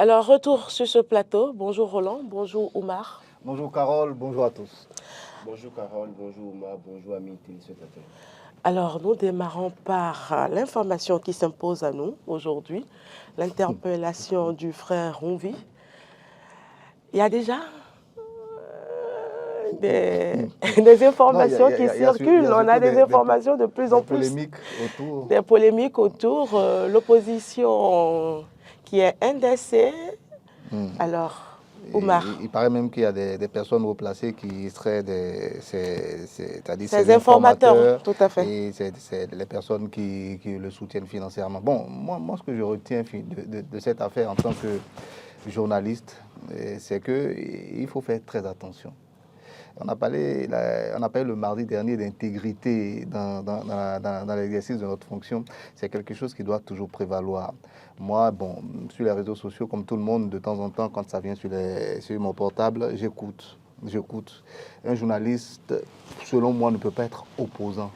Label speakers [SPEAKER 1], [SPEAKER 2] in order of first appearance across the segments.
[SPEAKER 1] Alors, retour sur ce plateau. Bonjour Roland, bonjour Oumar.
[SPEAKER 2] Bonjour Carole, bonjour à tous.
[SPEAKER 3] Bonjour Carole, bonjour Oumar, bonjour amis téléspectateurs.
[SPEAKER 1] Alors, nous démarrons par l'information qui s'impose à nous aujourd'hui, l'interpellation du frère Ronvi. Il y a déjà des informations qui circulent. On a des informations de plus en plus. Des polémiques autour. L'opposition qui est indécée. Alors, Oumar.
[SPEAKER 2] Il paraît même qu'il y a des personnes replacées qui seraient
[SPEAKER 1] ces informateurs, tout à fait.
[SPEAKER 2] Et c'est les personnes qui le soutiennent financièrement. Bon, moi ce que je retiens de cette affaire en tant que journaliste, c'est qu'il faut faire très attention. On a parlé le mardi dernier d'intégrité dans l'exercice de notre fonction. C'est quelque chose qui doit toujours prévaloir. Moi, bon, sur les réseaux sociaux, comme tout le monde, de temps en temps, quand ça vient sur mon portable, j'écoute. Un journaliste, selon moi, ne peut pas être opposant.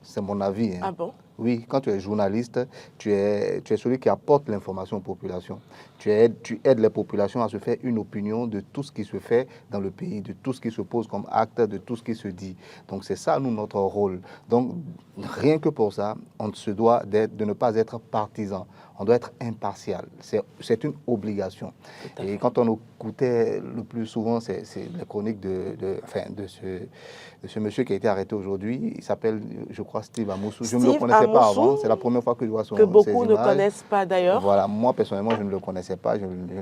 [SPEAKER 2] C'est mon avis. Hein.
[SPEAKER 1] Ah bon?
[SPEAKER 2] Oui, quand tu es journaliste, tu es celui qui apporte l'information aux populations. Tu aides les populations à se faire une opinion de tout ce qui se fait dans le pays, de tout ce qui se pose comme acte, de tout ce qui se dit. Donc c'est ça, nous, notre rôle. Donc rien que pour ça, on se doit de ne pas être partisan. On doit être impartial. C'est une obligation. Et quand on écoutait le plus souvent, c'est les chroniques de ce monsieur qui a été arrêté aujourd'hui. Il s'appelle, je crois, Steve Amoussou. Je ne le connaissais pas avant. C'est la première fois que je vois ses images.
[SPEAKER 1] Que beaucoup ne connaissent pas d'ailleurs.
[SPEAKER 2] Voilà, moi personnellement, je ne le connaissais pas.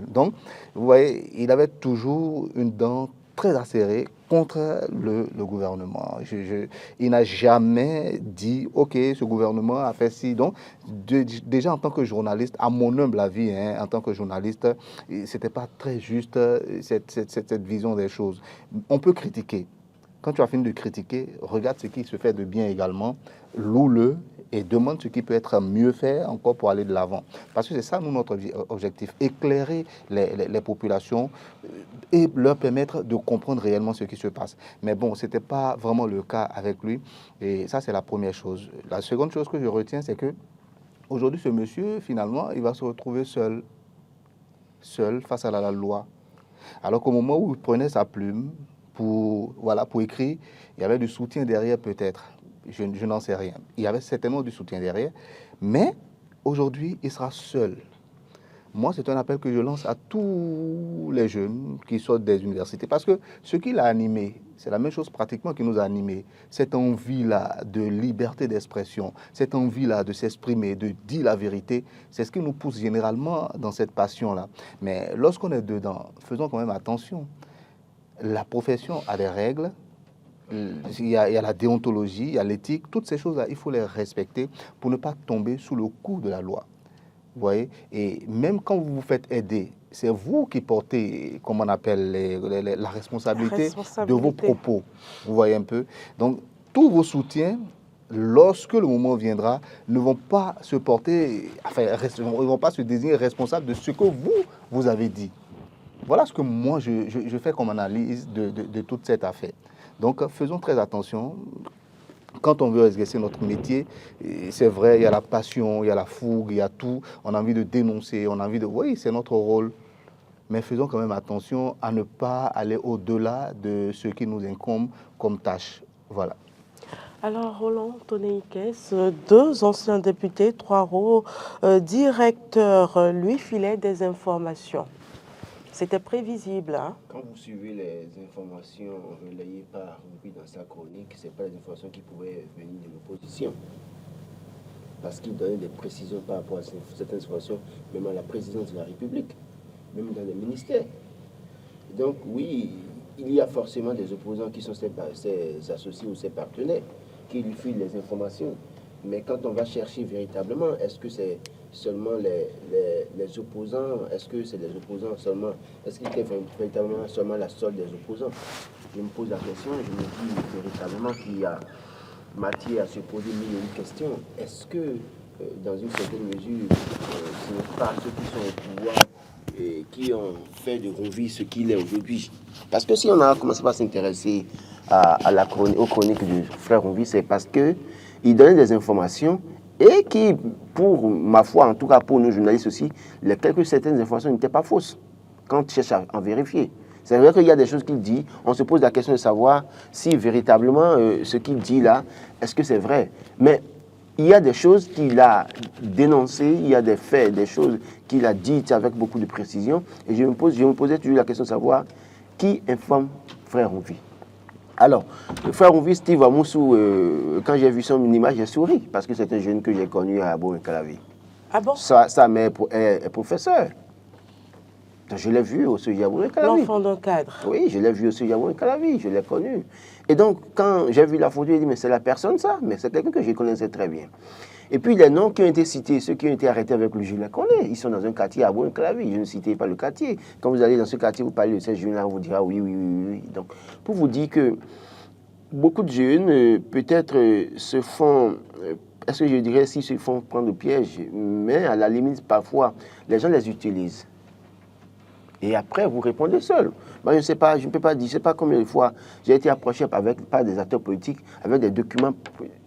[SPEAKER 2] Donc, vous voyez, il avait toujours une dent très acérée contre le gouvernement. Il n'a jamais dit, OK, ce gouvernement a fait ci. Donc, déjà en tant que journaliste, à mon humble avis, hein, en tant que journaliste, c'était pas très juste cette vision des choses. On peut critiquer. Quand tu as fini de critiquer, regarde ce qui se fait de bien également, loue-le et demande ce qui peut être mieux fait encore pour aller de l'avant. Parce que c'est ça, nous, notre objectif, éclairer les populations et leur permettre de comprendre réellement ce qui se passe. Mais bon, ce n'était pas vraiment le cas avec lui. Et ça, c'est la première chose. La seconde chose que je retiens, c'est que aujourd'hui, ce monsieur, finalement, il va se retrouver seul face à la loi. Alors qu'au moment où il prenait sa plume, pour écrire, il y avait du soutien derrière peut-être, je n'en sais rien. Il y avait certainement du soutien derrière, mais aujourd'hui, il sera seul. Moi, c'est un appel que je lance à tous les jeunes qui sortent des universités, parce que ce qui l'a animé, c'est la même chose pratiquement qui nous a animés, cette envie-là de liberté d'expression, cette envie-là de s'exprimer, de dire la vérité, c'est ce qui nous pousse généralement dans cette passion-là. Mais lorsqu'on est dedans, faisons quand même attention. La profession a des règles, il y a la déontologie, il y a l'éthique, toutes ces choses-là, il faut les respecter pour ne pas tomber sous le coup de la loi. Vous voyez? Et même quand vous vous faites aider, c'est vous qui portez, comme on appelle, la responsabilité de vos propos. Vous voyez un peu? Donc, tous vos soutiens, lorsque le moment viendra, ne vont pas se porter, ils ne vont pas se désigner responsables de ce que vous avez dit. Voilà ce que moi, je fais comme analyse de toute cette affaire. Donc, faisons très attention. Quand on veut exercer notre métier, c'est vrai, il y a la passion, il y a la fougue, il y a tout. On a envie de dénoncer, on a envie de... Oui, c'est notre rôle. Mais faisons quand même attention à ne pas aller au-delà de ce qui nous incombe comme tâche. Voilà.
[SPEAKER 1] Alors, Roland Toneikes, 2 anciens députés, 3 hauts directeurs, lui filaient des informations. C'était prévisible. Hein?
[SPEAKER 3] Quand vous suivez les informations relayées par Roubi dans sa chronique, ce n'est pas les informations qui pouvaient venir de l'opposition. Parce qu'il donnait des précisions par rapport à certaines informations, même à la présidence de la République, même dans les ministères. Donc oui, il y a forcément des opposants qui sont ses associés ou ses partenaires qui lui filent les informations. Mais quand on va chercher véritablement, est-ce que c'est seulement les opposants? Est-ce que c'est les opposants seulement? Est-ce qu'il était véritablement seulement la solde des opposants? Je me pose la question, je me dis véritablement qu'il y a matière à se poser mille et une questions. Est-ce que, dans une certaine mesure, ce n'est pas ceux qui sont au pouvoir et qui ont fait de Rouvi ce qu'il est aujourd'hui? Parce que si on a commencé par s'intéresser aux chroniques du frère Rouvi, c'est parce qu'il donnait des informations et qui, pour ma foi, en tout cas pour nous journalistes aussi, certaines informations n'étaient pas fausses quand tu cherches à en vérifier. C'est vrai qu'il y a des choses qu'il dit, on se pose la question de savoir si véritablement ce qu'il dit là, est-ce que c'est vrai? Mais il y a des choses qu'il a dénoncées, il y a des faits, des choses qu'il a dites avec beaucoup de précision. Et je me posais toujours la question de savoir qui informe Frère Rouvi. Alors, Frère Rouvi, Steve Amoussou, quand j'ai vu son image, j'ai souri, parce que c'est un jeune que j'ai connu à Bourg-en-Calavi.
[SPEAKER 1] Ah bon?
[SPEAKER 3] Sa mère est professeure. Je l'ai vu au Sujet à Bourg-en-Calavi.
[SPEAKER 1] L'enfant d'un cadre.
[SPEAKER 3] Oui, je l'ai vu au Sujet à Bourg-en-Calavi, je l'ai connu. Et donc, quand j'ai vu la photo, j'ai dit, mais c'est la personne ça, mais c'est quelqu'un que je connaissais très bien. Et puis, les noms qui ont été cités, ceux qui ont été arrêtés avec lui, je les connais. Ils sont dans un quartier à Bourg-en-Calavi. Je ne citais pas le quartier. Quand vous allez dans ce quartier, vous parlez de ces jeunes-là, on vous dira oui, oui, oui, oui. Donc, pour vous dire que beaucoup de jeunes, peut-être, se font, est-ce que je dirais, s'ils se font prendre au piège, mais à la limite, parfois, les gens les utilisent. Et après, vous répondez seul. Moi, je ne sais pas, je ne peux pas dire, je ne sais pas combien de fois j'ai été approché par des acteurs politiques avec des documents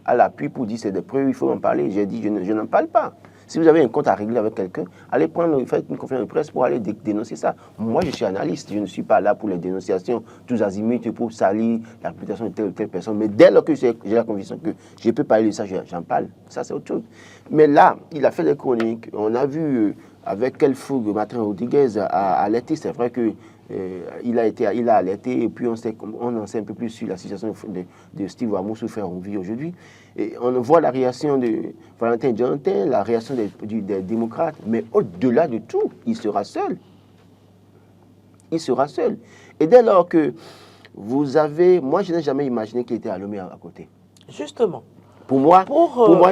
[SPEAKER 3] à l'appui pour dire c'est des preuves, il faut en parler. J'ai dit, je n'en parle pas. Si vous avez un compte à régler avec quelqu'un, allez faites une conférence de presse pour aller dénoncer ça. Moi, je suis analyste, je ne suis pas là pour les dénonciations, tous azimuts, pour salir la réputation de telle ou telle personne. Mais dès lors que j'ai la conviction que je peux parler de ça, j'en parle. Ça, c'est autre chose. Mais là, il a fait des chroniques. On a vu avec quelle fougue Martin Rodriguez a alerté. C'est vrai que il a alerté, et puis on en sait un peu plus sur la situation de Steve Amoussou Frère Rouvi aujourd'hui. Et on voit la réaction de Valentin Djantin, la réaction des démocrates, mais au-delà de tout, il sera seul. Il sera seul. Et dès lors que vous avez... Moi, je n'ai jamais imaginé qu'il était à Lomé à côté.
[SPEAKER 1] Justement.
[SPEAKER 3] Pour moi,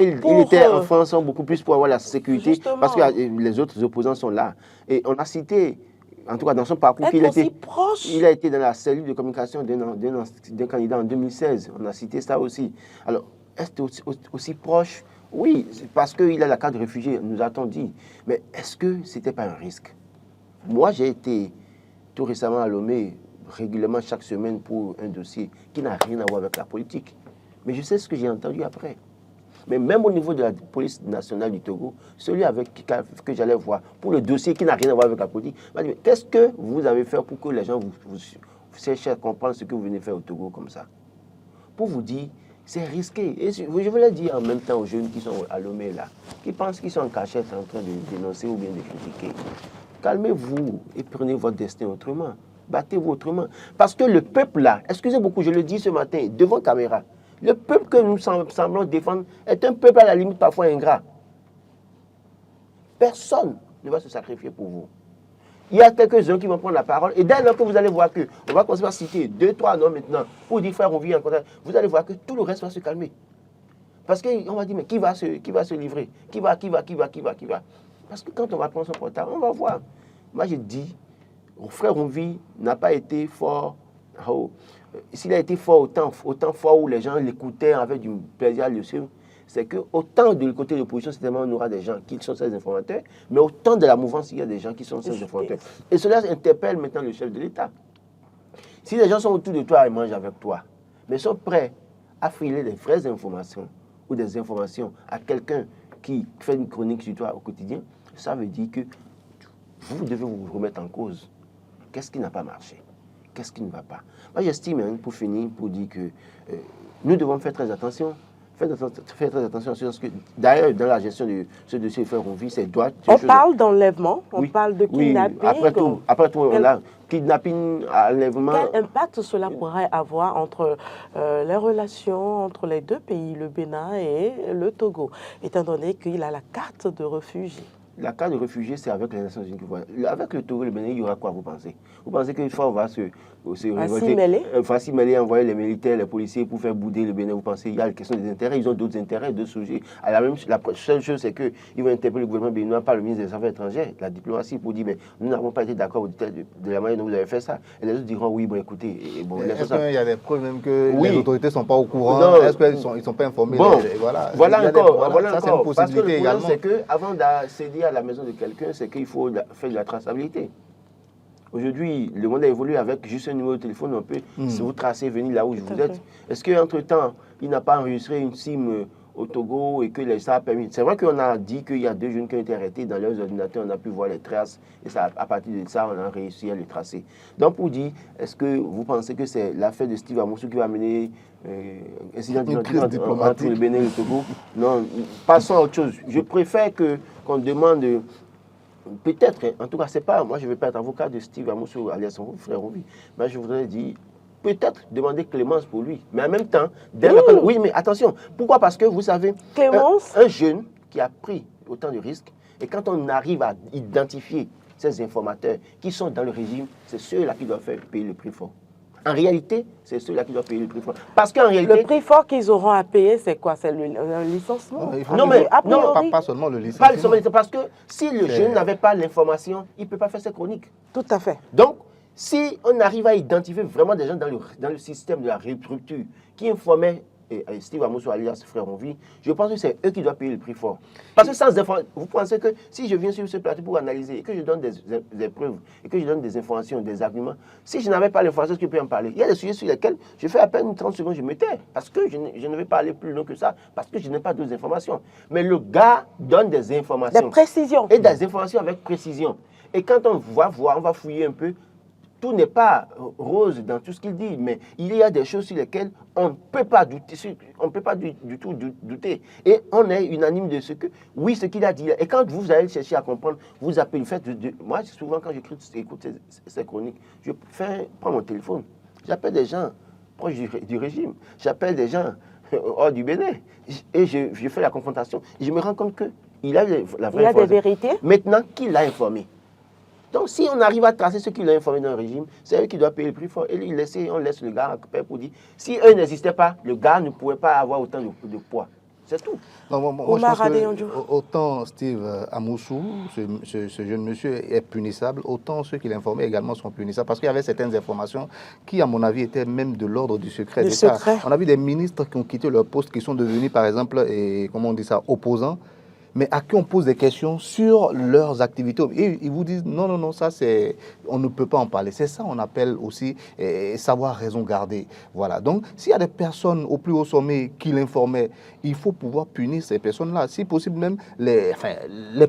[SPEAKER 3] il était en France beaucoup plus pour avoir la sécurité, justement. Parce que les autres opposants sont là. Et on a cité... En tout cas, dans son parcours, il a été dans la cellule de communication d'un candidat en 2016. On a cité ça aussi. Alors, est-ce aussi proche? Oui, parce qu'il a la carte de réfugié, nous a-t-on dit. Mais est-ce que ce n'était pas un risque? Moi, j'ai été tout récemment à Lomé, régulièrement chaque semaine, pour un dossier qui n'a rien à voir avec la politique. Mais je sais ce que j'ai entendu après. Mais même au niveau de la police nationale du Togo, celui que j'allais voir, pour le dossier qui n'a rien à voir avec la politique, m'a dit, qu'est-ce que vous avez fait pour que les gens vous cherchent à comprendre ce que vous venez faire au Togo comme ça? Pour vous dire, c'est risqué. Et je voulais dire en même temps aux jeunes qui sont à Lomé là, qui pensent qu'ils sont en cachette en train de dénoncer ou bien de critiquer. Calmez-vous et prenez votre destin autrement. Battez-vous autrement. Parce que le peuple là, excusez beaucoup, je le dis ce matin, devant caméra, le peuple que nous semblons défendre est un peuple à la limite parfois ingrat. Personne ne va se sacrifier pour vous. Il y a quelques-uns qui vont prendre la parole et dès lors que vous allez voir que, on va commencer à citer 2, 3 noms maintenant pour dire frère, on vit en contact, vous allez voir que tout le reste va se calmer. Parce qu'on va dire, mais qui va se livrer? Qui va? Parce que quand on va prendre son portable, on va voir. Moi, je dis, frère, on vit n'a pas été fort. S'il a été fort autant fort où les gens l'écoutaient avec du plaisir à le suivre, c'est qu'autant de côté de l'opposition, certainement, on aura des gens qui sont ces informateurs, mais autant de la mouvance, il y a des gens qui sont ces informateurs. Et cela interpelle maintenant le chef de l'État. Si les gens sont autour de toi et mangent avec toi, mais sont prêts à filer des vraies informations ou des informations à quelqu'un qui fait une chronique sur toi au quotidien, ça veut dire que vous devez vous remettre en cause. Qu'est-ce qui n'a pas marché? Qu'est-ce qui ne va pas? Moi, j'estime, pour finir, pour dire que nous devons faire très attention. Faire très attention sur ce que, d'ailleurs, dans la gestion de ce dossier Frère Rouvi, c'est droit.
[SPEAKER 1] On parle d'enlèvement, on parle de kidnapping.
[SPEAKER 3] Oui. Après tout, on a kidnapping, enlèvement.
[SPEAKER 1] Quel impact cela pourrait avoir entre les relations entre les deux pays, le Bénin et le Togo, étant donné qu'il a la carte de réfugié?
[SPEAKER 3] La carte de réfugié, c'est avec les Nations Unies. Avec le Togo et le Bénin, il y aura quoi, vous pensez? Vous pensez qu'une fois, on va se révolter, envoyer les militaires, les policiers pour faire bouder le Bénin? Vous pensez qu'il y a la question des intérêts? Ils ont d'autres intérêts, d'autres sujets. La seule chose, c'est qu'ils vont interpeller le gouvernement béninois par le ministre des Affaires étrangères, la diplomatie, pour dire, mais nous n'avons pas été d'accord de la manière dont vous avez fait ça. Et les autres diront, oui, bon, écoutez.
[SPEAKER 2] Est-ce qu'il y a des preuves même que les autorités ne sont pas au courant? Est-ce qu'ils ne sont pas informés?
[SPEAKER 3] Voilà encore.
[SPEAKER 2] Ça, c'est une possibilité également.
[SPEAKER 3] Parce que le problème, c'est qu'avant d'accéder à la maison de quelqu'un, c'est qu'il faut faire de la traçabilité. Aujourd'hui, le monde a évolué avec juste un numéro de téléphone, on peut vous tracer, venir là où vous êtes. Est-ce qu'entre-temps, il n'a pas enregistré une SIM au Togo et que ça a permis. C'est vrai qu'on a dit qu'il y a 2 jeunes qui ont été arrêtés dans leurs ordinateurs, on a pu voir les traces et ça, à partir de ça, on a réussi à les tracer. Donc pour dire, est-ce que vous pensez que c'est l'affaire de Steve Amoussou qui va amener incident entre le Bénin et le Togo? Non, passons à autre chose. Je préfère qu'on demande... Peut-être, en tout cas, c'est pas, moi je ne vais pas être avocat de Steve Amoussou, alias son frère Rovi, mais je voudrais dire, peut-être demander clémence pour lui. Mais en même temps, oui, mais attention, pourquoi? Parce que vous savez, un jeune qui a pris autant de risques, et quand on arrive à identifier ces informateurs qui sont dans le régime, c'est ceux-là qui doivent faire payer le prix fort. En réalité, c'est ceux-là qui doivent payer le prix fort. Parce qu'en réalité...
[SPEAKER 1] Le prix fort qu'ils auront à payer, c'est quoi? C'est le licenciement?
[SPEAKER 2] Non, pas seulement le licenciement.
[SPEAKER 3] Parce que si le jeune n'avait pas l'information, il ne peut pas faire ses chroniques.
[SPEAKER 1] Tout à fait.
[SPEAKER 3] Donc, si on arrive à identifier vraiment des gens dans le système de la rupture qui informaient Steve Amoussou alias Frère Onvi, je pense que c'est eux qui doivent payer le prix fort. Parce que sans information, vous pensez que si je viens sur ce plateau pour analyser et que je donne des preuves et que je donne des informations, des arguments, si je n'avais pas l'information, je peux en parler. Il y a des sujets sur lesquels je fais à peine 30 secondes, je me tais. Parce que je ne vais pas aller plus loin que ça, parce que je n'ai pas d'autres informations. Mais le gars donne des informations.
[SPEAKER 1] Des précisions.
[SPEAKER 3] Et des informations avec précision. Et quand on va voir, on va fouiller un peu, tout n'est pas rose dans tout ce qu'il dit, mais il y a des choses sur lesquelles on ne peut pas douter, on ne peut pas du tout douter. Et on est unanime de ce que, oui, ce qu'il a dit. Et quand vous allez chercher à comprendre, vous appelez, moi, souvent, quand j'écoute ces chroniques, je prends mon téléphone, j'appelle des gens proches du régime, j'appelle des gens hors du Bénin, et je fais la confrontation. Et je me rends compte qu'il a la vraie information.
[SPEAKER 1] Il a des vérités.
[SPEAKER 3] Maintenant, qui l'a informé? Donc, si on arrive à tracer ce qu'il a informé dans le régime, c'est eux qui doivent payer le prix fort. Et on laisse le gars récupérer pour dire, si eux n'existaient pas, le gars ne pouvait pas avoir autant de poids. C'est tout.
[SPEAKER 2] Non, moi, je pense que autant Steve Amoussou, ce jeune monsieur, est punissable, autant ceux qui l'informaient également sont punissables. Parce qu'il y avait certaines informations qui, à mon avis, étaient même de l'ordre du secret d'État. On a vu des ministres qui ont quitté leur poste, qui sont devenus, par exemple, comment on dit ça, opposants, mais à qui on pose des questions sur leurs activités. Et ils vous disent, non, ça, on ne peut pas en parler. C'est ça on appelle aussi savoir raison garder. Voilà. Donc, s'il y a des personnes au plus haut sommet qui l'informaient, il faut pouvoir punir ces personnes-là. Si possible, même les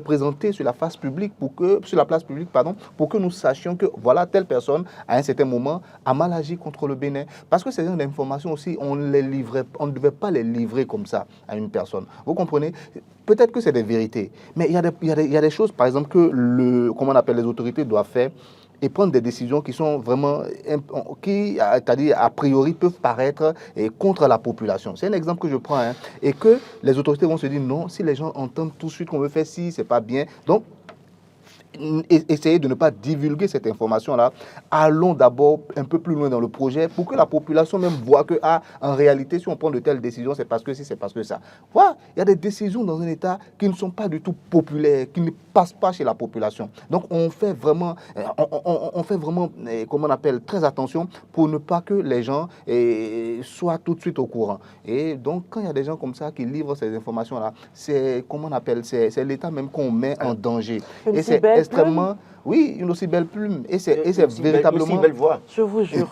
[SPEAKER 2] présenter sur la place publique, pour que nous sachions que, voilà, telle personne, à un certain moment, a mal agi contre le Bénin. Parce que ces genre d'informations aussi, on ne devait pas les livrer comme ça à une personne. Vous comprenez? Peut-être que c'est des vérités, mais il y a des choses, par exemple, que comment on appelle, les autorités doivent faire et prendre des décisions qui sont vraiment, c'est-à-dire a priori peuvent paraître contre la population. C'est un exemple que je prends, hein, et que les autorités vont se dire non, si les gens entendent tout de suite qu'on veut faire ci, c'est pas bien. Donc, essayez de ne pas divulguer cette information-là. Allons d'abord un peu plus loin dans le projet pour que la population même voit que, en réalité, si on prend de telles décisions, c'est parce que si, c'est parce que ça. Voilà, il y a des décisions dans un État qui ne sont pas du tout populaires, qui ne passent pas chez la population. Donc, on fait vraiment, comment on appelle, très attention pour ne pas que les gens soient tout de suite au courant. Et donc, quand il y a des gens comme ça qui livrent ces informations-là, c'est, comment on appelle, c'est l'État même qu'on met en danger. Et c'est extrêmement... Oui, une aussi belle plume. Et c'est véritablement...
[SPEAKER 3] Une belle voix.
[SPEAKER 1] Je vous jure.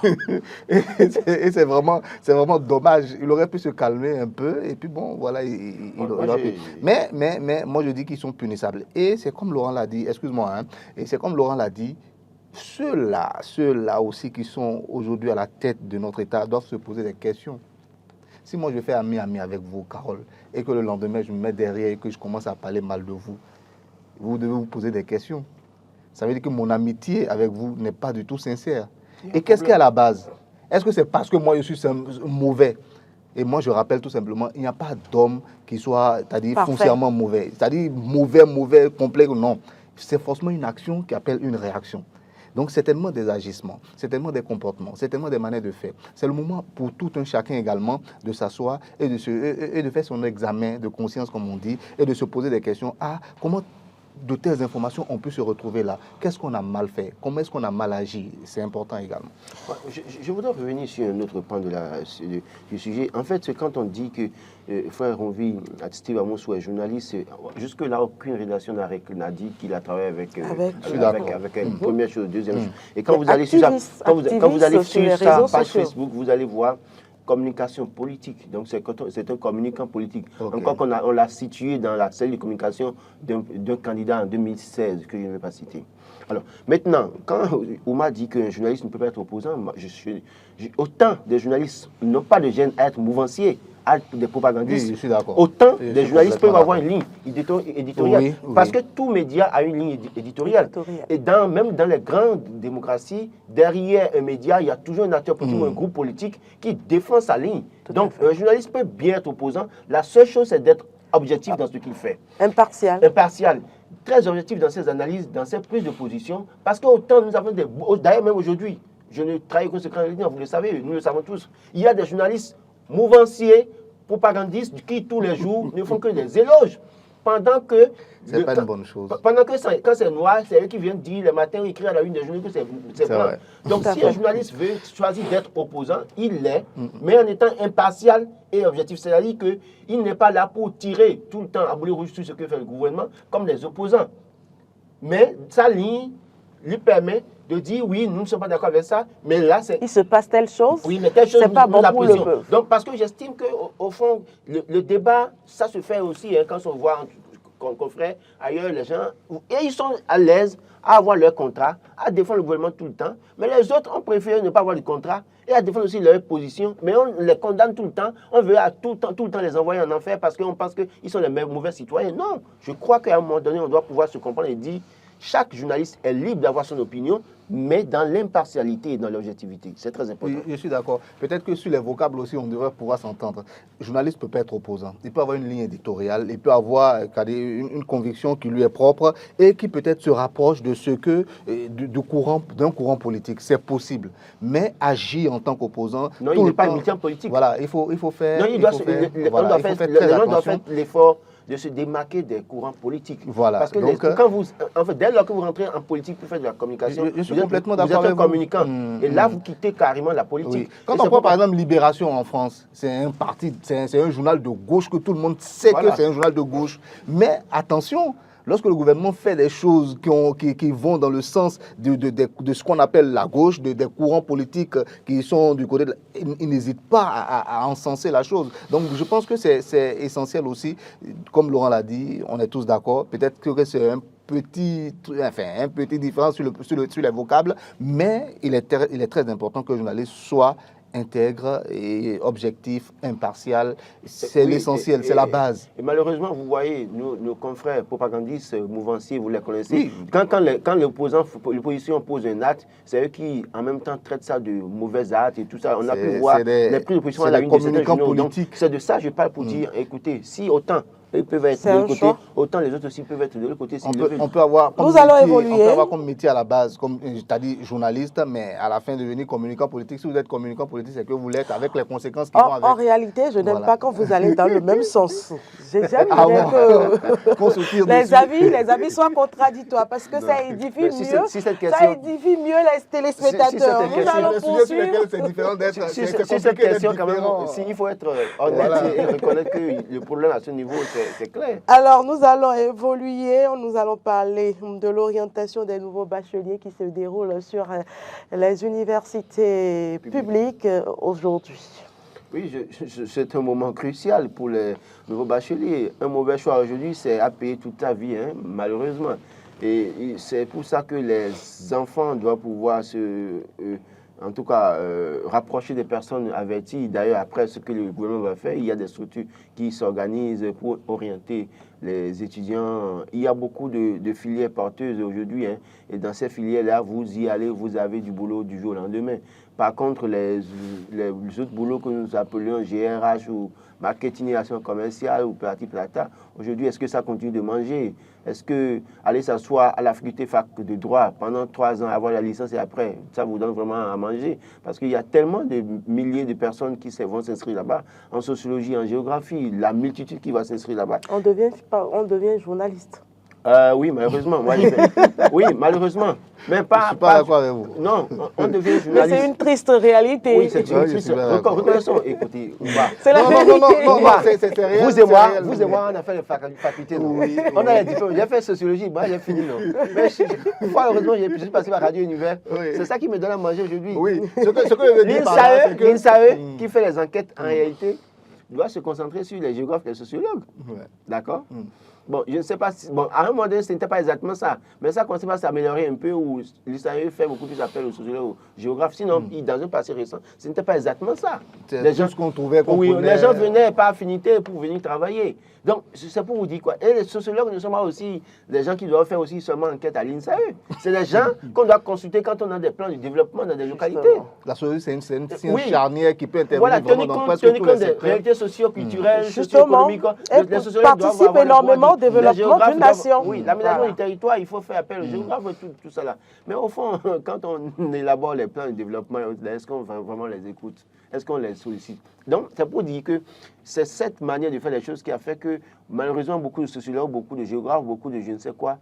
[SPEAKER 2] et c'est vraiment dommage. Il aurait pu se calmer un peu. Et puis bon, voilà, il aurait pu... Mais moi, je dis qu'ils sont punissables. Et c'est comme Laurent l'a dit, excuse-moi, hein, et c'est comme Laurent l'a dit, ceux-là aussi qui sont aujourd'hui à la tête de notre État doivent se poser des questions. Si moi, je fais ami avec vous, Carole, et que le lendemain, je me mets derrière et que je commence à parler mal de vous, vous devez vous poser des questions. Ça veut dire que mon amitié avec vous n'est pas du tout sincère. Et qu'est-ce qu'il y a à la base? Est-ce que c'est parce que moi, je suis mauvais? Et moi, je rappelle tout simplement, il n'y a pas d'homme qui soit, c'est-à-dire foncièrement mauvais. C'est-à-dire mauvais, complet, non. C'est forcément une action qui appelle une réaction. Donc, c'est tellement des agissements, c'est tellement des comportements, c'est tellement des manières de faire. C'est le moment pour tout un chacun également de s'asseoir et de faire son examen de conscience, comme on dit, et de se poser des questions. Comment de telles informations ont pu se retrouver là? Qu'est-ce qu'on a mal fait? Comment est-ce qu'on a mal agi? C'est important également.
[SPEAKER 3] Je voudrais revenir sur un autre point du sujet. En fait, c'est quand on dit que Frère Onvi, Steve Amoussou est journaliste, jusque-là, aucune rédaction n'a dit qu'il a travaillé avec une première chose, deuxième chose. Et quand vous allez sur sa page Facebook, vous allez voir communication politique. Donc, c'est un communicant politique. Encore qu'on l'a situé dans la cellule de communication d'un candidat en 2016, que je ne vais pas citer. Alors, maintenant, quand Ouma dit qu'un journaliste ne peut pas être opposant, autant des journalistes n'ont pas de gêne à être mouvanciers, à être des propagandistes,
[SPEAKER 2] oui, je suis d'accord.
[SPEAKER 3] autant des journalistes peuvent avoir une ligne éditoriale. Parce que tout média a une ligne éditoriale. Et même dans les grandes démocraties, derrière un média, il y a toujours un acteur politique ou un groupe politique qui défend sa ligne. Donc, un journaliste peut bien être opposant. La seule chose, c'est d'être objectif dans ce qu'il fait.
[SPEAKER 1] Impartial.
[SPEAKER 3] Impartial. Très objectif dans ses analyses, dans ses prises de position. Parce qu'autant nous avons des... D'ailleurs, même aujourd'hui, je ne trahis que ce secret, vous le savez, nous le savons tous. Il y a des journalistes mouvanciers, propagandistes, qui tous les jours ne font que des éloges. Pendant que...
[SPEAKER 2] C'est pas une bonne chose.
[SPEAKER 3] Pendant que quand c'est noir, c'est eux qui viennent dire le matin, écrire à la une des journaux que c'est blanc. Vrai. Donc si un journaliste veut choisir d'être opposant, il l'est, mais en étant impartial et objectif. C'est-à-dire qu'il n'est pas là pour tirer tout le temps à boulet rouge sur ce que fait le gouvernement, comme les opposants. Mais sa ligne lui permet de dire oui, nous ne sommes pas d'accord avec ça, mais là c'est...
[SPEAKER 1] Il se passe telle chose,
[SPEAKER 3] oui, mais telle chose,
[SPEAKER 1] c'est pas bon pour le peuple.
[SPEAKER 3] Donc parce que j'estime qu'au fond, le débat, ça se fait aussi hein, quand on voit confrères ailleurs, les gens, et ils sont à l'aise à avoir leur contrat, à défendre le gouvernement tout le temps, mais les autres ont préféré ne pas avoir de contrat et à défendre aussi leur position, mais on les condamne tout le temps, on veut tout le temps les envoyer en enfer parce qu'on pense qu'ils sont les mauvais citoyens. Non, je crois qu'à un moment donné, on doit pouvoir se comprendre et dire chaque journaliste est libre d'avoir son opinion, mais dans l'impartialité et dans l'objectivité. C'est très important.
[SPEAKER 2] Oui, je suis d'accord. Peut-être que sur les vocables aussi, on devrait pouvoir s'entendre. Le journaliste ne peut pas être opposant. Il peut avoir une ligne éditoriale, il peut avoir une conviction qui lui est propre et qui peut-être se rapproche de ce que d'un courant politique. C'est possible. Mais agir en tant qu'opposant...
[SPEAKER 3] Non, il n'est pas militant politique.
[SPEAKER 2] Voilà, il faut faire...
[SPEAKER 3] Non, on doit faire l'effort de se démarquer des courants politiques.
[SPEAKER 2] Voilà.
[SPEAKER 3] Parce que dès lors que vous rentrez en politique pour faire de la communication,
[SPEAKER 2] je suis complètement d'accord avec vous.
[SPEAKER 3] Vous êtes un communicant. Et là, vous quittez carrément la politique.
[SPEAKER 2] Oui. Quand on prend par exemple Libération en France, c'est un journal de gauche que tout le monde sait que c'est un journal de gauche. Mais attention, lorsque le gouvernement fait des choses qui vont dans le sens de ce qu'on appelle la gauche, des courants politiques qui sont du côté ils n'hésitent pas à encenser la chose. Donc je pense que c'est essentiel aussi, comme Laurent l'a dit, on est tous d'accord, peut-être que c'est un petit différence sur les vocables, mais il est très important que le journaliste soit intègre et objectif, impartial. C'est l'essentiel, c'est la base.
[SPEAKER 3] Et malheureusement, vous voyez, nos confrères propagandistes, mouvanciers, vous les connaissez, oui. Quand l'opposition pose un acte, c'est eux qui, en même temps, traitent ça de mauvais actes et tout ça. On a pu voir les prises d'opposition à la une de certains journaux. C'est de ça que je parle pour dire, écoutez, si autant ils peuvent être de l'autre côté, autant les autres aussi peuvent être de l'autre côté.
[SPEAKER 2] On peut avoir comme métier à la base, comme tu as dit, journaliste, mais à la fin devenir communicant politique. Si vous êtes communicant politique, c'est que vous l'êtes avec les conséquences qui vont avec.
[SPEAKER 1] En réalité, je n'aime pas quand vous allez dans le même sens. J'ai jamais aimé que les avis soient contradictoires parce que ça édifie mieux les téléspectateurs. Nous allons poursuivre.
[SPEAKER 3] Sur cette question, quand même, il faut être honnête et reconnaître que le problème à ce niveau, c'est clair.
[SPEAKER 1] Alors, nous allons évoluer, nous allons parler de l'orientation des nouveaux bacheliers qui se déroulent sur les universités publiques aujourd'hui.
[SPEAKER 3] Oui, c'est un moment crucial pour les nouveaux bacheliers. Un mauvais choix aujourd'hui, c'est à payer toute ta vie, hein, malheureusement. Et c'est pour ça que les enfants doivent pouvoir en tout cas, rapprocher des personnes averties. D'ailleurs, après ce que le gouvernement va faire, il y a des structures qui s'organisent pour orienter les étudiants. Il y a beaucoup de filières porteuses aujourd'hui. Hein, et dans ces filières-là, vous y allez, vous avez du boulot du jour au lendemain. Par contre, les autres boulots que nous appelions GRH ou marketing et action commerciale ou petit plata, aujourd'hui, est-ce que ça continue de manger? Est-ce que aller s'asseoir à la faculté de droit pendant 3 ans, avoir la licence et après, ça vous donne vraiment à manger? Parce qu'il y a tellement de milliers de personnes qui vont s'inscrire là-bas, en sociologie, en géographie, la multitude qui va s'inscrire là-bas.
[SPEAKER 1] On devient journaliste.
[SPEAKER 3] Oui, malheureusement. Moi, oui, malheureusement. Mais pas.
[SPEAKER 2] Je ne suis pas d'accord avec vous.
[SPEAKER 3] Non, on devient journaliste.
[SPEAKER 1] Mais c'est une triste réalité.
[SPEAKER 3] Oui, c'est une triste réalité. Reconnaissons, écoutez,
[SPEAKER 1] c'est la vérité.
[SPEAKER 2] Non, c'est réel.
[SPEAKER 3] Vous et moi, on a fait les facultés. Oui, on a les diplômes. J'ai fait sociologie, moi j'ai fini. Non. Mais heureusement, je suis passé par Radio Univers. Oui. C'est ça qui me donne à manger aujourd'hui.
[SPEAKER 2] Oui, ce que je veux dire par là, c'est que
[SPEAKER 3] l'INSAE, qui fait les enquêtes en réalité, doit se concentrer sur les géographes et les sociologues. Ouais. D'accord. Bon, je ne sais pas si... Bon, à un moment donné, ce n'était pas exactement ça. Mais ça commence à s'améliorer un peu, où l'INSAE fait beaucoup plus appel aux sociologues, aux géographes. Sinon, dans un passé récent, ce n'était pas exactement ça.
[SPEAKER 2] C'est tout ce qu'on trouvait qu'on
[SPEAKER 3] Oui, les gens venaient par affinité pour venir travailler. Donc, c'est pour vous dire quoi. Et les sociologues ne sont pas aussi des gens qui doivent faire aussi seulement enquête à l'INSAE. C'est des gens qu'on doit consulter quand on a des plans de développement dans des localités.
[SPEAKER 2] La sociologie, c'est une science charnière qui peut intervenir
[SPEAKER 3] voilà,
[SPEAKER 2] vraiment dans presque tous les secteurs.
[SPEAKER 3] Des réalités socio-culturelles, socio-économiques.
[SPEAKER 1] Les sociologues participent énormément au développement d'une nation.
[SPEAKER 3] Oui, l'aménagement du territoire, il faut faire appel aux géographes, tout ça là. Mais au fond, quand on élabore les plans de développement, est-ce qu'on vraiment les écoute? Est-ce qu'on les sollicite? Donc, c'est pour dire que c'est cette manière de faire les choses qui a fait que, malheureusement, beaucoup de sociologues, beaucoup de géographes, beaucoup de je ne sais quoi,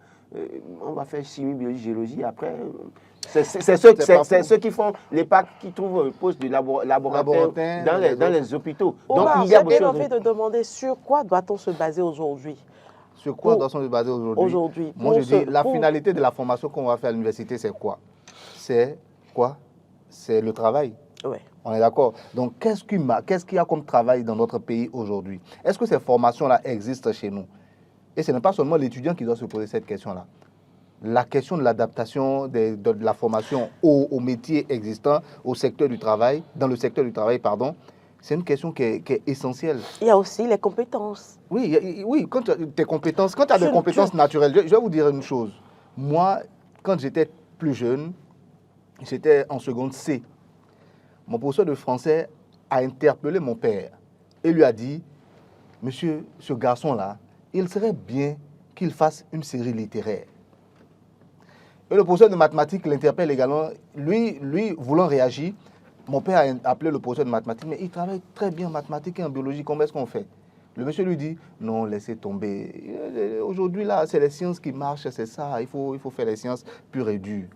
[SPEAKER 3] on va faire chimie, biologie, géologie, après... C'est ceux qui font les PAC, qui trouvent un poste de laboratoire dans les hôpitaux.
[SPEAKER 1] Donc, il y a bien envie de demander sur quoi doit-on se baser aujourd'hui?
[SPEAKER 2] Sur quoi doit-on se baser aujourd'hui? Moi, je dis, la finalité de la formation qu'on va faire à l'université, c'est quoi? C'est quoi? C'est le travail.
[SPEAKER 1] Oui.
[SPEAKER 2] On est d'accord. Donc, qu'est-ce qu'il y a comme travail dans notre pays aujourd'hui? Est-ce que ces formations-là existent chez nous? Et ce n'est pas seulement l'étudiant qui doit se poser cette question-là. La question de l'adaptation de la formation aux métiers existants, au secteur du travail, dans le secteur du travail, pardon, c'est une question qui est essentielle.
[SPEAKER 1] Il y a aussi les compétences.
[SPEAKER 2] Oui, quand tu as des compétences naturelles, je vais vous dire une chose. Moi, quand j'étais plus jeune, j'étais en seconde C. Mon professeur de français a interpellé mon père et lui a dit, « Monsieur, ce garçon-là, il serait bien qu'il fasse une série littéraire. » Et le professeur de mathématiques l'interpelle également. Lui, voulant réagir, mon père a appelé le professeur de mathématiques, mais il travaille très bien en mathématiques et en biologie, comment est-ce qu'on fait? Le monsieur lui dit, non, laissez tomber. Aujourd'hui, là, c'est les sciences qui marchent, c'est ça, il faut faire les sciences pures et dures.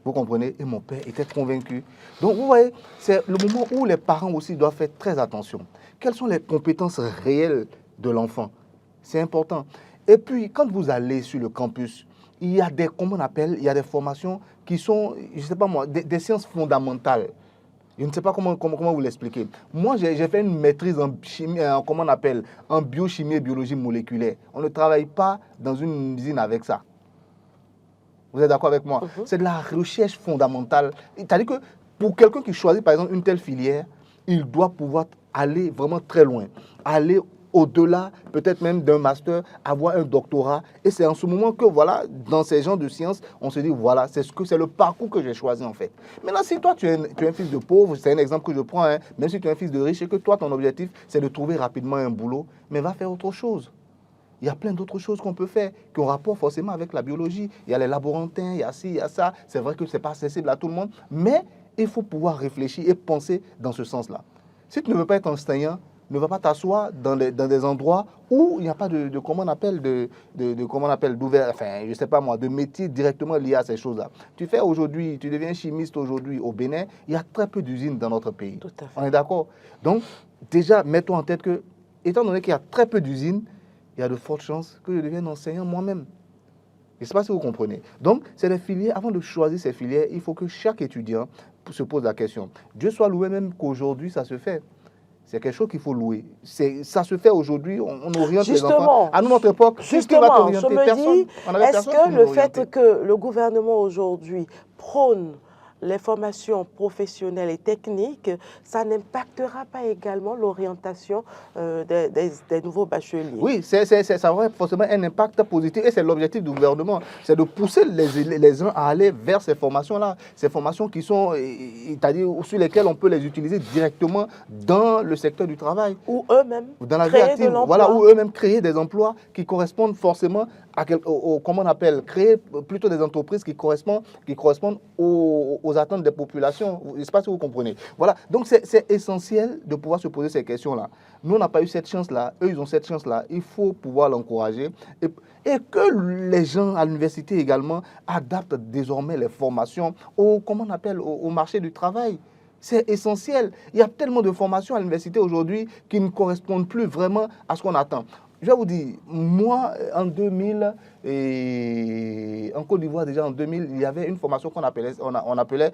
[SPEAKER 2] Vous comprenez? Et mon père était convaincu. Donc, vous voyez, c'est le moment où les parents aussi doivent faire très attention. Quelles sont les compétences réelles de l'enfant? C'est important. Et puis, quand vous allez sur le campus, il y a des, comment on appelle, il y a des formations qui sont, je ne sais pas moi, des sciences fondamentales. Je ne sais pas comment vous l'expliquer. Moi, j'ai fait une maîtrise en chimie, comment on appelle, en biochimie et biologie moléculaire. On ne travaille pas dans une usine avec ça. Vous êtes d'accord avec moi? C'est de la recherche fondamentale. C'est-à-dire que pour quelqu'un qui choisit, par exemple, une telle filière, il doit pouvoir aller vraiment très loin, aller au-delà, peut-être même d'un master, avoir un doctorat. Et c'est en ce moment que, voilà, dans ces genres de sciences, on se dit, voilà, c'est le parcours que j'ai choisi, en fait. Maintenant, si toi, tu es un fils de pauvre, c'est un exemple que je prends, hein, même si tu es un fils de riche, et que toi, ton objectif, c'est de trouver rapidement un boulot, mais va faire autre chose. Il y a plein d'autres choses qu'on peut faire, qui ont rapport forcément avec la biologie. Il y a les laborantins, il y a ci, il y a ça. C'est vrai que ce n'est pas accessible à tout le monde, mais il faut pouvoir réfléchir et penser dans ce sens-là. Si tu ne veux pas être enseignant, ne va pas t'asseoir dans des endroits où il n'y a pas de comment on appelle, d'ouvert, enfin, je ne sais pas moi, de métier directement lié à ces choses-là. Tu fais aujourd'hui, tu deviens chimiste aujourd'hui au Bénin, il y a très peu d'usines dans notre pays.
[SPEAKER 1] Tout à fait.
[SPEAKER 2] On est d'accord? Donc, déjà, mets-toi en tête que, étant donné qu'il y a très peu d'usines, il y a de fortes chances que je devienne enseignant moi-même. Je ne sais pas si vous comprenez. Donc, c'est les filières. Avant de choisir ces filières, il faut que chaque étudiant se pose la question. Dieu soit loué même qu'aujourd'hui, ça se fait. C'est quelque chose qu'il faut louer. Ça se fait aujourd'hui, on oriente les enfants. À notre époque,
[SPEAKER 1] justement, je me dis, est-ce que le fait que le gouvernement aujourd'hui prône les formations professionnelles et techniques, ça n'impactera pas également l'orientation des nouveaux bacheliers?
[SPEAKER 2] Oui, ça aurait forcément un impact positif et c'est l'objectif du gouvernement, c'est de pousser les uns à aller vers ces formations-là, ces formations qui sont, c'est-à-dire sur lesquelles on peut les utiliser directement dans le secteur du travail.
[SPEAKER 1] Ou eux-mêmes
[SPEAKER 2] dans la vie active, voilà, ou eux-mêmes créer des emplois qui correspondent forcément comment on appelle, créer plutôt des entreprises qui correspondent aux attentes des populations. Je ne sais pas si vous comprenez. Voilà, donc c'est essentiel de pouvoir se poser ces questions-là. Nous, on n'a pas eu cette chance-là, eux, ils ont cette chance-là. Il faut pouvoir l'encourager et que les gens à l'université également adaptent désormais les formations au marché du travail. C'est essentiel. Il y a tellement de formations à l'université aujourd'hui qui ne correspondent plus vraiment à ce qu'on attend. Je vais vous dire, moi, en 2000, en Côte d'Ivoire, déjà en 2000, il y avait une formation qu'on appelait, on appelait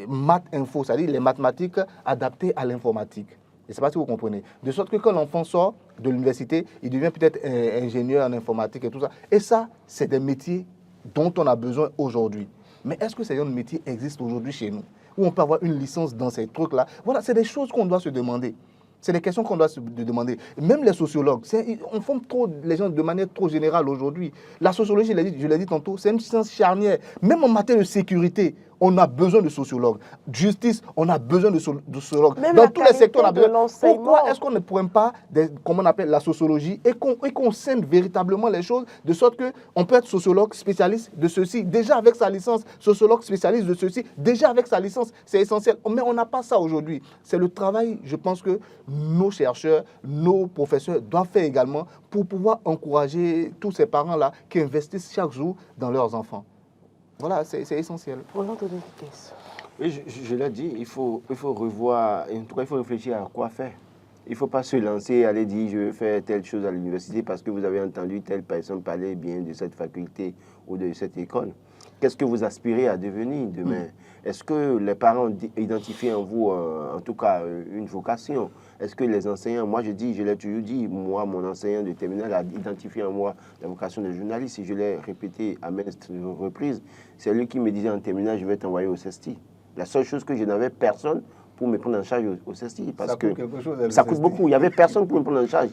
[SPEAKER 2] Math Info, c'est-à-dire les mathématiques adaptées à l'informatique. Je ne sais pas si vous comprenez. De sorte que quand l'enfant sort de l'université, il devient peut-être ingénieur en informatique et tout ça. Et ça, c'est des métiers dont on a besoin aujourd'hui. Mais est-ce que ces genres de métiers existent aujourd'hui chez nous? Où on peut avoir une licence dans ces trucs-là? Voilà, c'est des choses qu'on doit se demander. C'est des questions qu'on doit se demander. Même les sociologues, on forme trop les gens de manière trop générale aujourd'hui. La sociologie, je l'ai dit tantôt, c'est une science charnière. Même en matière de sécurité, on a besoin de sociologues. Justice, on a besoin de sociologues.
[SPEAKER 1] Même
[SPEAKER 2] dans tous les secteurs, on a besoin.
[SPEAKER 1] Pourquoi
[SPEAKER 2] est-ce qu'on ne pourrait pas, comment on appelle la sociologie, et qu'on scinde véritablement les choses, de sorte qu'on peut être sociologue spécialiste de ceci, déjà avec sa licence, sociologue spécialiste de ceci, déjà avec sa licence, c'est essentiel. Mais on n'a pas ça aujourd'hui. C'est le travail, je pense que nos chercheurs, nos professeurs doivent faire également pour pouvoir encourager tous ces parents-là qui investissent chaque jour dans leurs enfants. Voilà, c'est essentiel.
[SPEAKER 3] Oui, je l'ai dit, il faut revoir, en tout cas, il faut réfléchir à quoi faire. Il ne faut pas se lancer et aller dire je vais faire telle chose à l'université parce que vous avez entendu telle personne parler bien de cette faculté ou de cette école. Qu'est-ce que vous aspirez à devenir demain? Est-ce que les parents identifient en vous, en tout cas, une vocation? Est-ce que les enseignants, moi je l'ai toujours dit, moi, mon enseignant de terminale a identifié en moi la vocation de journaliste, et je l'ai répété à maintes reprises. C'est lui qui me disait en terminale, je vais t'envoyer au CESTI. La seule chose que je n'avais personne pour me prendre en charge au CESTI, parce que ça coûte beaucoup, il n'y avait personne pour me prendre en charge.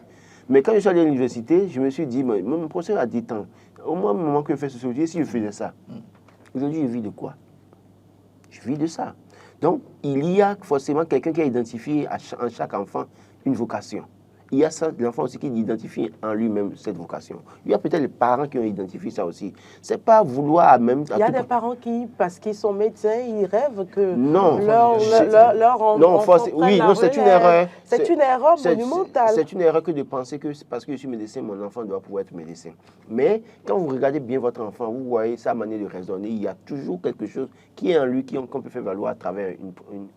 [SPEAKER 3] Mais quand je suis allé à l'université, je me suis dit, mon professeur a dit tant, au moins, au moment que je fais sociologie, si je faisais ça, aujourd'hui, je vis de quoi? Je vis de ça. Donc, il y a forcément quelqu'un qui a identifié en chaque enfant une vocation. Il y a l'enfant aussi qui identifie en lui-même cette vocation. Il y a peut-être les parents qui ont identifié ça aussi. C'est pas vouloir même...
[SPEAKER 1] Il y a des parents qui, parce qu'ils sont médecins, ils rêvent que
[SPEAKER 3] non,
[SPEAKER 1] leur enfant
[SPEAKER 3] oui, non, c'est une erreur.
[SPEAKER 1] C'est une erreur monumentale.
[SPEAKER 3] C'est une erreur que de penser que c'est parce que je suis médecin, mon enfant doit pouvoir être médecin. Mais quand vous regardez bien votre enfant, vous voyez sa manière de raisonner, il y a toujours quelque chose qui est en lui qu'on peut faire valoir à travers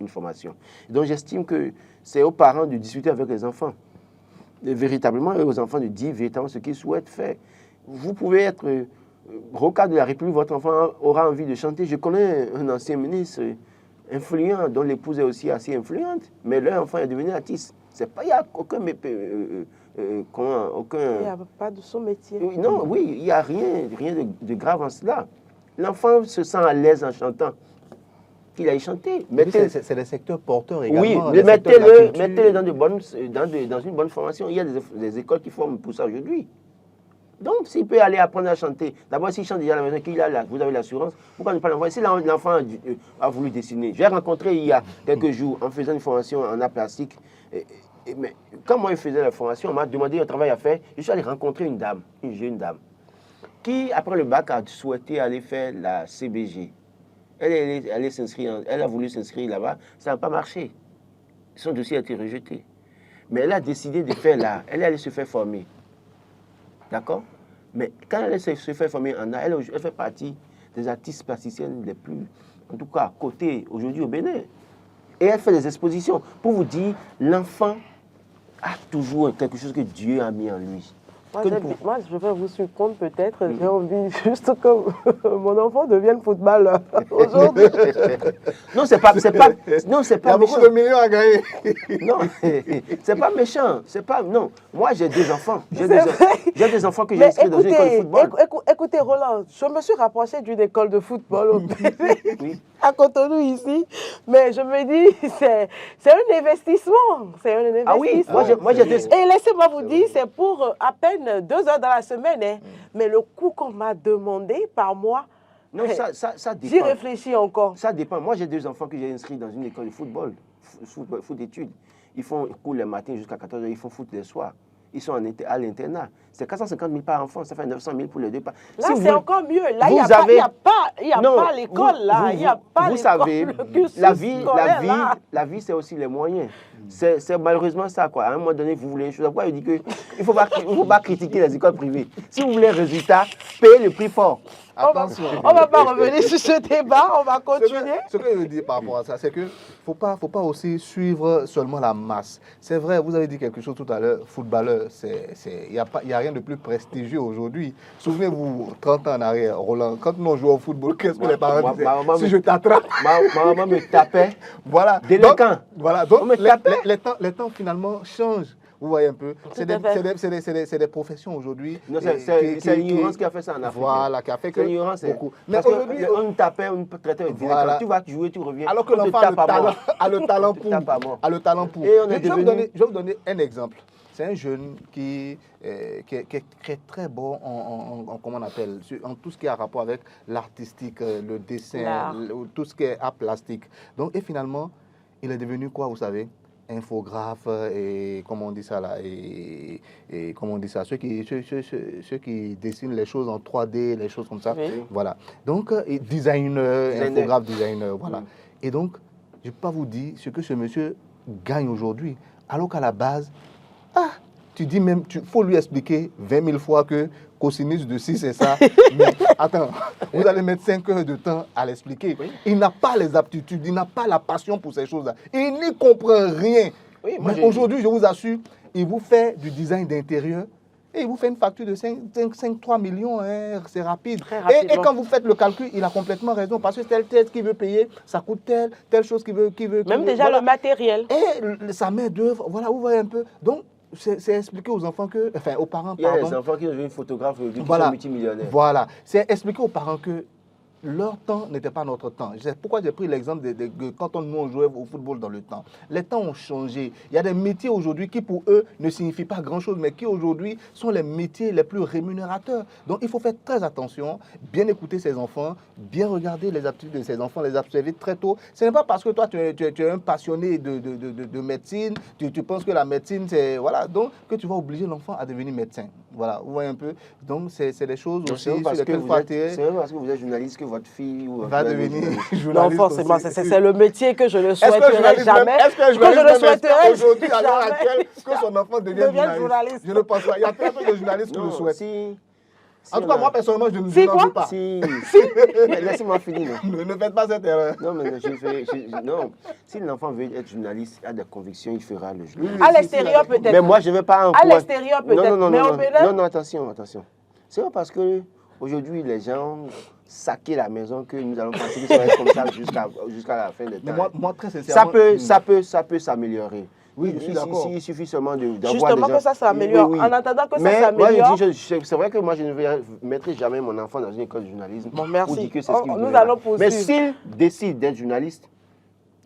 [SPEAKER 3] une formation. Donc j'estime que c'est aux parents de discuter avec les enfants. Véritablement, et aux enfants de dire véritablement ce qu'ils souhaitent faire. Vous pouvez être rocade de la République, votre enfant aura envie de chanter. Je connais un ancien ministre influent, dont l'épouse est aussi assez influente, mais leur enfant est devenu artiste. Il n'y a aucun...
[SPEAKER 1] Il n'y a pas de son métier.
[SPEAKER 3] Non, oui, il n'y a rien de grave en cela. L'enfant se sent à l'aise en chantant. Qu'il aille chanter.
[SPEAKER 2] C'est des secteurs porteurs également.
[SPEAKER 3] Oui, mais mettez-le dans une bonne formation. Il y a des écoles qui forment pour ça aujourd'hui. Donc, s'il peut aller apprendre à chanter, d'abord, s'il chante déjà à la maison, vous avez l'assurance, pourquoi ne pas l'envoyer? Si l'enfant a voulu dessiner, j'ai rencontré il y a quelques jours, en faisant une formation en art plastique, mais quand moi, je faisais la formation, on m'a demandé un travail à faire, je suis allé rencontrer une dame, une jeune dame, qui, après le bac, a souhaité aller faire la CBG. Elle a voulu s'inscrire là-bas, ça n'a pas marché. Son dossier a été rejeté. Mais elle a décidé de faire là. Elle est allée se faire former. D'accord? Mais quand elle se fait former en art, elle fait partie des artistes plasticiennes les plus, en tout cas, cotées aujourd'hui au Bénin. Et elle fait des expositions. Pour vous dire, l'enfant a toujours quelque chose que Dieu a mis en lui.
[SPEAKER 1] Moi, je vais vous surprendre peut-être. J'ai envie juste que mon enfant devienne footballeur aujourd'hui.
[SPEAKER 3] Non, c'est pas
[SPEAKER 2] Il y a beaucoup de millions à gagner.
[SPEAKER 3] Non, c'est pas méchant. Non. Moi, j'ai deux enfants. J'ai des enfants que j'ai inscrits dans une école de football.
[SPEAKER 1] Écoutez, Roland, je me suis rapproché d'une école de football au Bénin, à Cotonou ici. Mais je me dis, c'est un investissement. C'est un investissement.
[SPEAKER 3] Ah oui, moi j'ai deux...
[SPEAKER 1] Et laissez-moi vous dire, c'est pour à peine 2 heures dans la semaine. Hein. Mais le coût qu'on m'a demandé par mois,
[SPEAKER 3] non, ça dépend.
[SPEAKER 1] J'y réfléchis encore.
[SPEAKER 3] Ça dépend. Moi, j'ai deux enfants que j'ai inscrits dans une école de football, foot d'études. Ils font cours les matins jusqu'à 14h, ils font foot les soirs. ils sont à l'internat. C'est 450 000 par enfant, ça fait 900 000 pour les deux parents.
[SPEAKER 1] Là, c'est encore mieux. Là, il n'y a pas l'école, là. Il n'y a pas l'école.
[SPEAKER 3] Vous savez, la vie, c'est aussi les moyens. C'est malheureusement ça, quoi. À un moment donné, vous voulez une chose. Pourquoi je dis qu'il ne faut pas critiquer les écoles privées. Si vous voulez un résultat, payez le prix fort.
[SPEAKER 2] Attention.
[SPEAKER 1] On ne va pas revenir sur ce débat, on va continuer.
[SPEAKER 2] Ce que je veux dire par rapport à ça, c'est qu'il ne faut pas aussi suivre seulement la masse. C'est vrai, vous avez dit quelque chose tout à l'heure, footballeur, il n'y a rien de plus prestigieux aujourd'hui. Souvenez-vous, 30 ans en arrière, Roland, quand nous on jouait au football, qu'est-ce que les parents disaient? Si je t'attrape.
[SPEAKER 3] Ma maman me tapait.
[SPEAKER 2] Voilà.
[SPEAKER 3] Délinquant.
[SPEAKER 2] Voilà. Donc, les temps finalement changent. Vous voyez un peu, c'est des professions aujourd'hui.
[SPEAKER 3] C'est l'ignorance qui a fait ça en Afrique.
[SPEAKER 2] Voilà, qui a fait que
[SPEAKER 3] beaucoup. Mais aujourd'hui, on nous tapait, on nous traitait. Voilà. Tu vas jouer, tu reviens.
[SPEAKER 2] Alors que l'enfant a le talent pour. Je vais vous donner un exemple. C'est un jeune qui est très bon en comment on appelle, en tout ce qui a rapport avec l'artistique, le dessin, tout ce qui est art plastique. Donc, et finalement, il est devenu quoi, vous savez? Infographe et comment on dit ça là et comment on dit ça, ceux qui dessinent les choses en 3D, les choses comme ça. Oui. Voilà. Donc designer, infographe, designer, voilà. Et donc je ne peux pas vous dire ce que ce monsieur gagne aujourd'hui, alors qu'à la base, tu dis même, faut lui expliquer 20 000 fois que cosinus de 6 c'est ça. Mais attends, vous allez mettre 5 heures de temps à l'expliquer. Oui. Il n'a pas les aptitudes, il n'a pas la passion pour ces choses-là. Il n'y comprend rien. Oui, aujourd'hui, je vous assure, il vous fait du design d'intérieur et il vous fait une facture de 3 millions, hein, c'est rapide. Et quand vous faites le calcul, il a complètement raison parce que tel tête qu'il veut payer, ça coûte telle chose qu'il veut.
[SPEAKER 1] Même déjà voilà. Le matériel.
[SPEAKER 2] Et sa main d'œuvre, voilà, vous voyez un peu. Donc, c'est expliquer aux enfants que, enfin aux parents,
[SPEAKER 3] il y a des enfants qui deviennent photographes, qui sont multimillionnaires.
[SPEAKER 2] Voilà, c'est expliquer aux parents que leur temps n'était pas notre temps. C'est pourquoi j'ai pris l'exemple de quand nous on jouait au football dans le temps. Les temps ont changé. Il y a des métiers aujourd'hui qui pour eux ne signifient pas grand-chose, mais qui aujourd'hui sont les métiers les plus rémunérateurs. Donc il faut faire très attention, bien écouter ses enfants, bien regarder les aptitudes de ses enfants, les observer très tôt. Ce n'est pas parce que toi tu es un passionné de médecine, tu penses que la médecine c'est voilà, donc que tu vas obliger l'enfant à devenir médecin. Voilà, vous voyez un peu. Donc c'est des choses aussi sur lesquelles il faut attirer.
[SPEAKER 3] C'est parce que vous êtes journaliste que votre fille
[SPEAKER 2] va devenir journaliste.
[SPEAKER 1] Non, forcément, c'est le métier que je ne souhaiterais jamais.
[SPEAKER 2] Est-ce que je ne souhaiterais aujourd'hui, à l'heure actuelle, que son enfant devienne journaliste? Je ne pense pas. Il y a très peu de journalistes qui le souhaitent. En tout cas, moi, personnellement, je ne veux pas.
[SPEAKER 3] Laissez-moi finir.
[SPEAKER 2] Ne faites pas cette erreur.
[SPEAKER 3] Non, mais non. Si l'enfant veut être journaliste, il a des convictions, il fera le journaliste.
[SPEAKER 1] À l'extérieur, peut-être.
[SPEAKER 3] Mais moi, je ne vais pas
[SPEAKER 1] à l'extérieur, peut-être.
[SPEAKER 3] Non, attention. C'est pas parce que aujourd'hui, les gens saquer la maison que nous allons continuer à être comme ça jusqu'à la fin des temps.
[SPEAKER 2] Mais moi, très sincèrement...
[SPEAKER 3] Ça peut s'améliorer.
[SPEAKER 2] Oui, je suis d'accord.
[SPEAKER 3] Il suffit seulement d'avoir
[SPEAKER 1] justement que ça s'améliore. Oui. En attendant que ça s'améliore...
[SPEAKER 3] C'est vrai que moi, je ne mettrai jamais mon enfant dans une école de journalisme.
[SPEAKER 1] Bon, merci.
[SPEAKER 3] Dire que c'est ce qu'il
[SPEAKER 1] nous allons poursuivre.
[SPEAKER 3] Mais s'il décide d'être journaliste,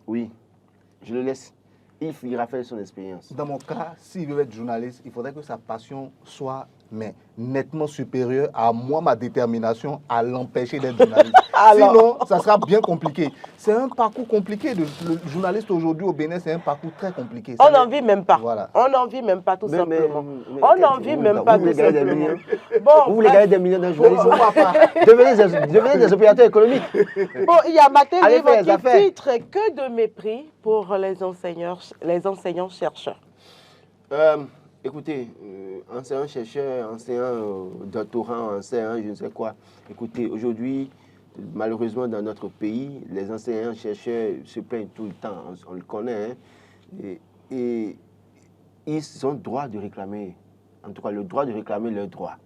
[SPEAKER 3] oui, je le laisse. Il ira faire son expérience.
[SPEAKER 2] Dans mon cas, s'il veut être journaliste, il faudrait que sa passion soit nettement supérieure à moi, ma détermination à l'empêcher d'être journaliste. Sinon, ça sera bien compliqué. C'est un parcours compliqué. Le journaliste aujourd'hui au Bénin, c'est un parcours très compliqué.
[SPEAKER 1] On n'en vit même pas.
[SPEAKER 2] Voilà.
[SPEAKER 1] On n'en vit même pas, tout simplement. On n'en vit même pas, tout simplement.
[SPEAKER 3] Vous voulez gagner des millions dans le journalisme? Devenez des opérateurs économiques.
[SPEAKER 1] Bon, il y a Matin Livre qui titre « Que de mépris pour les enseignants-chercheurs ».
[SPEAKER 3] Écoutez, enseignant-chercheur, enseignant doctorant, enseignant je ne sais quoi. Écoutez, aujourd'hui, malheureusement dans notre pays, les enseignants-chercheurs se plaignent tout le temps, on le connaît. Hein, et ils ont le droit de réclamer, en tout cas le droit de réclamer leurs droits.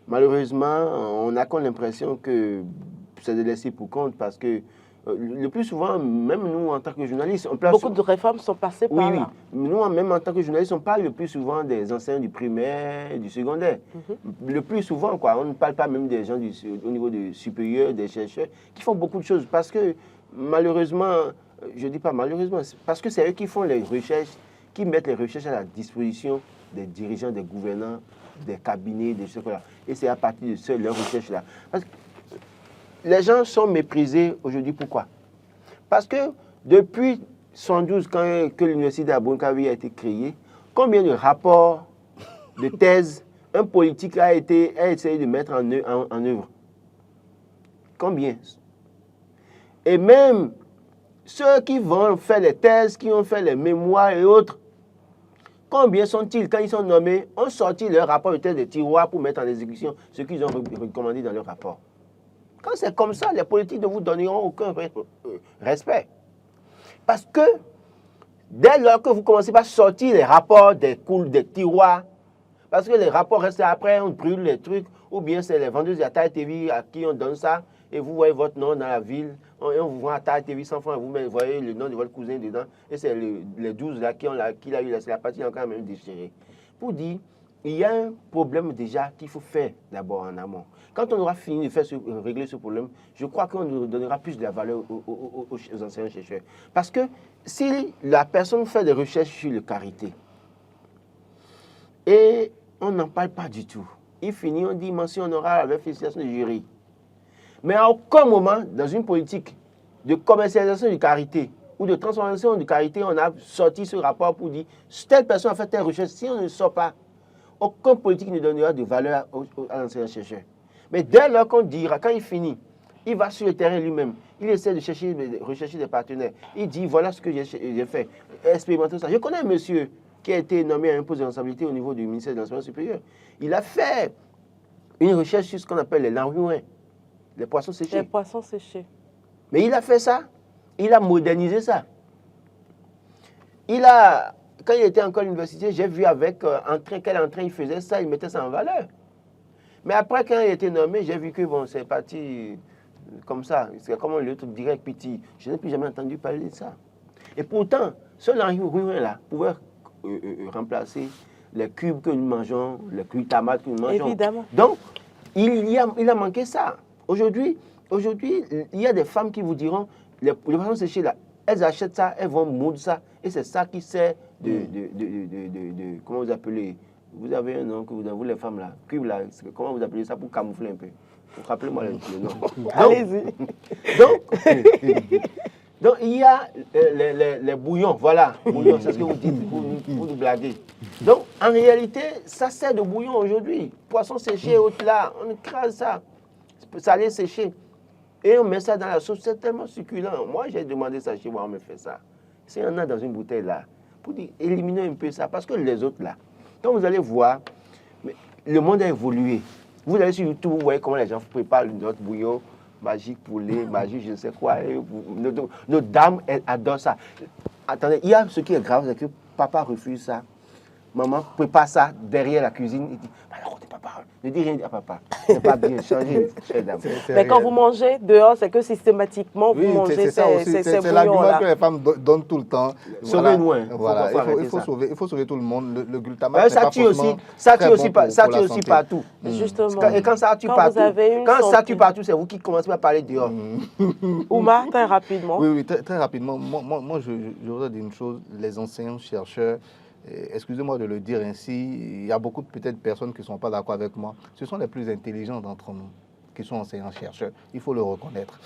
[SPEAKER 3] Malheureusement, on a comme l'impression que c'est de laisser pour compte parce que le plus souvent, même nous, en tant que journalistes, on place...
[SPEAKER 1] Beaucoup de réformes sont passées par là.
[SPEAKER 3] Nous, même en tant que journalistes, on parle le plus souvent des enseignants du primaire, du secondaire. Le plus souvent, quoi. On ne parle pas même des gens au niveau du supérieur, des chercheurs, qui font beaucoup de choses. Parce que, malheureusement, je ne dis pas malheureusement, parce que c'est eux qui font les recherches, qui mettent les recherches à la disposition des dirigeants, des gouvernants, des cabinets, des choses comme ça. Et c'est à partir de leurs recherches-là. Parce que les gens sont méprisés aujourd'hui. Pourquoi? Parce que depuis 1912, que l'université d'Abonkawi a été créée, Combien de rapports, de thèses, un politique a essayé de mettre en œuvre? Combien? Et même ceux qui vont faire les thèses, qui ont fait les mémoires et autres, combien sont-ils, quand ils sont nommés, ont sorti leur rapport de thèse de tiroir pour mettre en exécution ce qu'ils ont recommandé dans leur rapport? Quand c'est comme ça, les politiques ne vous donneront aucun respect. Parce que dès lors que vous commencez par sortir les rapports des tiroirs, parce que les rapports restent après, on brûle les trucs, ou bien c'est les vendeuses à Taille TV à qui on donne ça, et vous voyez votre nom dans la ville, et on vous vend à Taille TV 100 francs, et vous voyez le nom de votre cousin dedans, et c'est les 12 là qu'il a eu, c'est la partie encore même déchirée. Pour dire, il y a un problème déjà qu'il faut faire d'abord en amont. Quand on aura fini de régler ce problème, je crois qu'on nous donnera plus de la valeur aux enseignants-chercheurs. Parce que si la personne fait des recherches sur le carité, et on n'en parle pas du tout, il finit, on dit mention honorable avec félicitation du jury. Mais à aucun moment, dans une politique de commercialisation du carité ou de transformation du carité, on a sorti ce rapport pour dire telle personne a fait telle recherche. Si on ne sort pas, aucun politique ne donnera de valeur à l'enseignant-chercheur. Mais dès lors qu'on dira, quand il finit, il va sur le terrain lui-même, il essaie de rechercher des partenaires. Il dit, voilà ce que j'ai fait, expérimenter ça. Je connais un monsieur qui a été nommé à un poste de responsabilité au niveau du ministère de l'Enseignement supérieur. Il a fait une recherche sur ce qu'on appelle les langouins, les poissons séchés.
[SPEAKER 1] Les poissons séchés.
[SPEAKER 3] Mais il a fait ça, il a modernisé ça. Quand il était encore à l'université, j'ai vu avec quel entrain il faisait ça, il mettait ça en valeur. Mais après, quand il a été nommé, j'ai vu que bon, c'est parti comme ça. C'est comme l'autre direct petit. Je n'ai plus jamais entendu parler de ça. Et pourtant, ce langouin-là pouvait remplacer les cubes que nous mangeons, les glutamates que nous mangeons.
[SPEAKER 1] Évidemment.
[SPEAKER 3] Donc, il a manqué ça. Aujourd'hui, il y a des femmes qui vous diront, les poissons séchés là, elles achètent ça, elles vont moudre ça, et c'est ça qui sert de comment vous appelez, vous avez un nom que vous les femmes là, cube là, comment vous appelez ça pour camoufler un peu? Rappelez-moi le nom.
[SPEAKER 1] Allez-y.
[SPEAKER 3] Donc, il y a les bouillons, voilà, bouillons, c'est ce que vous dites, pour nous blaguer. Donc, en réalité, ça sert de bouillon aujourd'hui. Poisson séché, là, on écrase ça, salé séché, et on met ça dans la sauce, c'est tellement succulent. Moi, j'ai demandé ça chez moi, on me fait ça. S'il y en a dans une bouteille là, pour dire, éliminer un peu ça, parce que les autres là, quand vous allez voir, le monde a évolué. Vous allez sur YouTube, vous voyez comment les gens préparent notre bouillon, magique poulet, magique je ne sais quoi. Nos dames, elles adorent ça. Attendez, il y a ce qui est grave, c'est que papa refuse ça. Maman prépare ça derrière la cuisine. Il dit, alors, papa, ne dis rien à papa. C'est pas bien, changez, chère dame.
[SPEAKER 1] Mais quand vous mangez dehors, c'est que systématiquement, vous mangez ces bouillons-là.
[SPEAKER 2] C'est l'argument que les femmes donnent tout le temps.
[SPEAKER 3] Sauvez-nous.
[SPEAKER 2] Voilà, il faut sauver tout le monde. Le glutamate,
[SPEAKER 3] ça tue aussi partout.
[SPEAKER 1] Justement.
[SPEAKER 3] Et quand ça tue partout, c'est vous qui commencez à parler dehors.
[SPEAKER 1] Oumar, très rapidement.
[SPEAKER 2] Oui, très rapidement. Moi, je voudrais dire une chose. Les enseignants, chercheurs, excusez-moi de le dire ainsi, il y a beaucoup de personnes qui ne sont pas d'accord avec moi. Ce sont les plus intelligents d'entre nous qui sont enseignants-chercheurs. Il faut le reconnaître.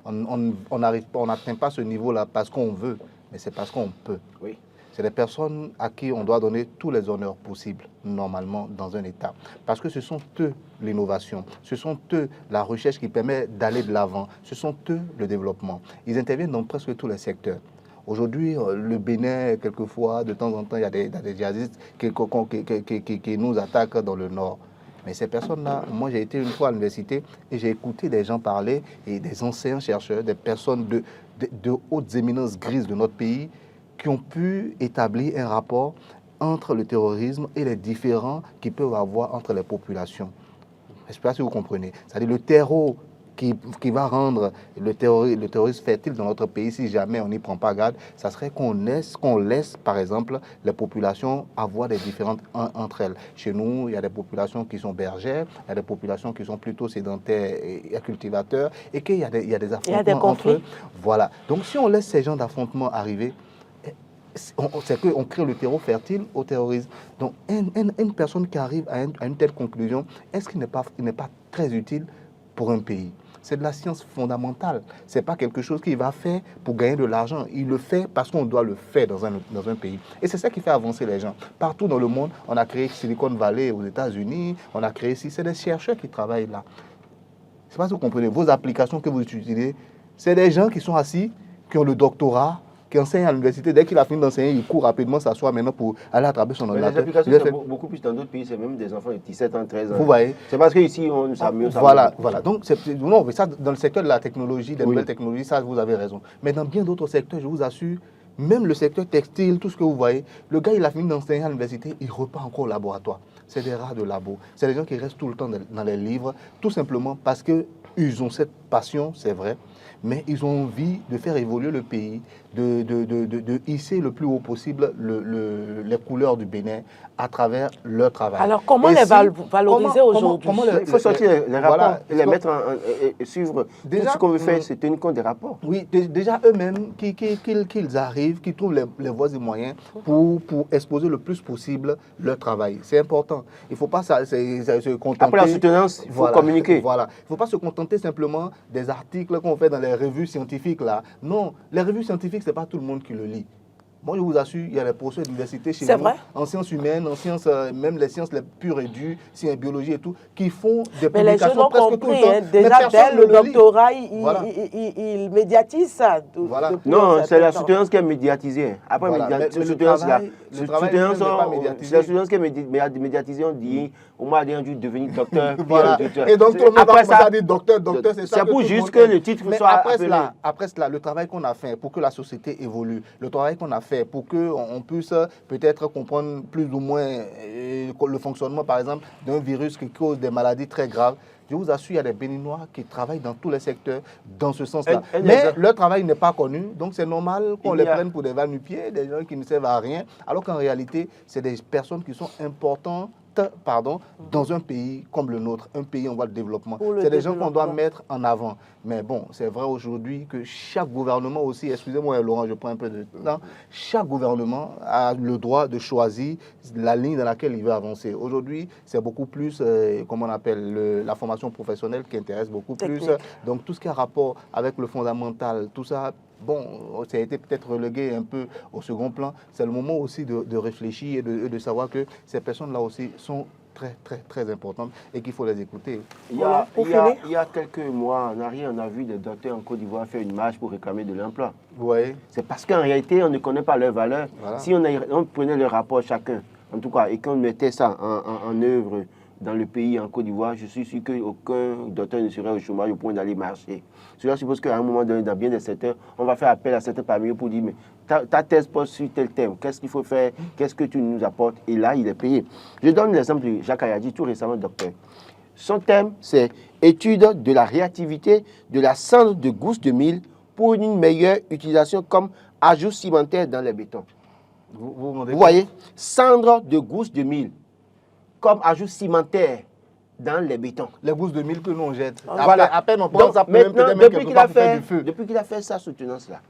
[SPEAKER 2] On n'atteint pas ce niveau-là parce qu'on veut, mais c'est parce qu'on peut.
[SPEAKER 3] Oui.
[SPEAKER 2] C'est des personnes à qui on doit donner tous les honneurs possibles, normalement, dans un État. Parce que ce sont eux l'innovation, ce sont eux la recherche qui permet d'aller de l'avant, ce sont eux le développement. Ils interviennent dans presque tous les secteurs. Aujourd'hui, le Bénin, quelquefois, de temps en temps, il y a des djihadistes qui nous attaquent dans le nord. Mais ces personnes-là, moi j'ai été une fois à l'université et j'ai écouté des gens parler, et des enseignants-chercheurs, des personnes de hautes éminences grises de notre pays qui ont pu établir un rapport entre le terrorisme et les différends qu'ils peuvent avoir entre les populations. Je ne sais pas si vous comprenez. C'est-à-dire le terreau qui va rendre le terrorisme fertile dans notre pays, si jamais on n'y prend pas garde, ça serait qu'on laisse, par exemple, les populations avoir des différentes entre elles. Chez nous, il y a des populations qui sont bergères, il y a des populations qui sont plutôt sédentaires et cultivateurs, et qu'il y a des affrontements entre eux. Voilà. Donc, si on laisse ces genres d'affrontements arriver, c'est qu'on crée le terreau fertile au terrorisme. Donc, une personne qui arrive à une telle conclusion, est-ce qu'il n'est pas très utile pour un pays? c'est de la science fondamentale. Ce n'est pas quelque chose qu'il va faire pour gagner de l'argent. Il le fait parce qu'on doit le faire dans un pays. Et c'est ça qui fait avancer les gens. Partout dans le monde, on a créé Silicon Valley aux États-Unis, on a créé ici, c'est des chercheurs qui travaillent là. Je ne sais pas si vous comprenez, vos applications que vous utilisez, c'est des gens qui sont assis, qui ont le doctorat, qui enseigne à l'université. Dès qu'il a fini d'enseigner, il court rapidement s'asseoir maintenant pour aller attraper son ordinateur.
[SPEAKER 3] Les applications, c'est beaucoup plus dans d'autres pays, c'est même des enfants de 17 ans, 13 ans.
[SPEAKER 2] Vous voyez.
[SPEAKER 3] C'est parce qu'ici, on s'amuse.
[SPEAKER 2] Voilà. Donc, non, mais ça, dans le secteur de la technologie, des nouvelles technologies, ça, vous avez raison. Mais dans bien d'autres secteurs, je vous assure, même le secteur textile, tout ce que vous voyez, le gars, il a fini d'enseigner à l'université, il repart encore au laboratoire. C'est des rats de labo. C'est des gens qui restent tout le temps dans les livres, tout simplement parce qu'ils ont cette passion, c'est vrai, mais ils ont envie de faire évoluer le pays, de hisser le plus haut possible les couleurs du Bénin à travers leur travail.
[SPEAKER 1] Alors, comment les valoriser aujourd'hui?
[SPEAKER 3] Il faut sortir les rapports, voilà, les mettre et suivre. Déjà, tout ce qu'on veut faire, c'est tenir compte des rapports.
[SPEAKER 2] Oui, déjà eux-mêmes, qu'ils arrivent, qu'ils trouvent les voies et moyens pour exposer le plus possible leur travail. C'est important. Il ne faut pas se contenter...
[SPEAKER 3] Après la soutenance, il faut communiquer.
[SPEAKER 2] Voilà. Il ne faut pas se contenter simplement des articles qu'on fait dans les revues scientifiques. Là. Non, les revues scientifiques, ce n'est pas tout le monde qui le lit. Moi, je vous assure, il y a des professeurs d'université chez nous, en sciences humaines, en sciences, même les sciences les pures et dures, en biologie et tout, qui font des publications presque tout le temps.
[SPEAKER 1] Hein, déjà, dès le doctorat, il médiatise ça.
[SPEAKER 3] Voilà. Non, c'est la soutenance qui est médiatisée. Après, la soutenance qui est médiatisée, on dit, au moins, on dû devenir docteur.
[SPEAKER 2] Voilà. Et donc, tout le monde va commencer à dire docteur, c'est ça.
[SPEAKER 3] C'est pour juste que le titre soit appelé.
[SPEAKER 2] Après cela, le travail qu'on a fait pour que la société évolue, le travail qu'on a fait pour qu'on puisse peut-être comprendre plus ou moins le fonctionnement, par exemple, d'un virus qui cause des maladies très graves. Je vous assure, il y a des Béninois qui travaillent dans tous les secteurs dans ce sens-là. Mais leur travail n'est pas connu, donc c'est normal qu'on les prenne pour des va-nu-pieds, des gens qui ne servent à rien, alors qu'en réalité, c'est des personnes qui sont importantes dans un pays comme le nôtre, un pays en voie de développement. C'est des gens qu'on doit mettre en avant. Mais bon, c'est vrai aujourd'hui que chaque gouvernement aussi, excusez-moi Laurent, je prends un peu de temps, chaque gouvernement a le droit de choisir la ligne dans laquelle il veut avancer. Aujourd'hui, c'est beaucoup plus, comment on appelle, la formation professionnelle qui intéresse beaucoup plus. Donc tout ce qui a rapport avec le fondamental, tout ça, bon, ça a été peut-être relégué un peu au second plan. C'est le moment aussi de réfléchir et de savoir que ces personnes-là aussi sont très, très, très importantes et qu'il faut les écouter.
[SPEAKER 3] Il y a quelques mois en arrière, on a vu des docteurs en Côte d'Ivoire faire une marche pour réclamer de l'emploi.
[SPEAKER 2] Oui.
[SPEAKER 3] C'est parce qu'en réalité, on ne connaît pas leurs valeurs. Voilà. Si on prenait le rapport chacun, en tout cas, et qu'on mettait ça en œuvre dans le pays, en Côte d'Ivoire, je suis sûr qu'aucun docteur ne serait au chômage au point d'aller marcher. Cela suppose qu'à un moment donné, dans bien des secteurs, on va faire appel à certains parmi eux pour dire, mais ta thèse pose sur tel thème, qu'est-ce qu'il faut faire, qu'est-ce que tu nous apportes, et là, il est payé. Je donne l'exemple de Jacques Ayadi, tout récemment docteur. Son thème, c'est étude de la réactivité de la cendre de gousse de mil pour une meilleure utilisation comme ajout cimentaire dans les bétons. Vous voyez, cendre de gousse de mil comme ajout cimentaire dans les bétons.
[SPEAKER 2] Les gousses de mil que nous on jette.
[SPEAKER 3] Voilà. À peine on pense à depuis qu'il a fait sa soutenance-là,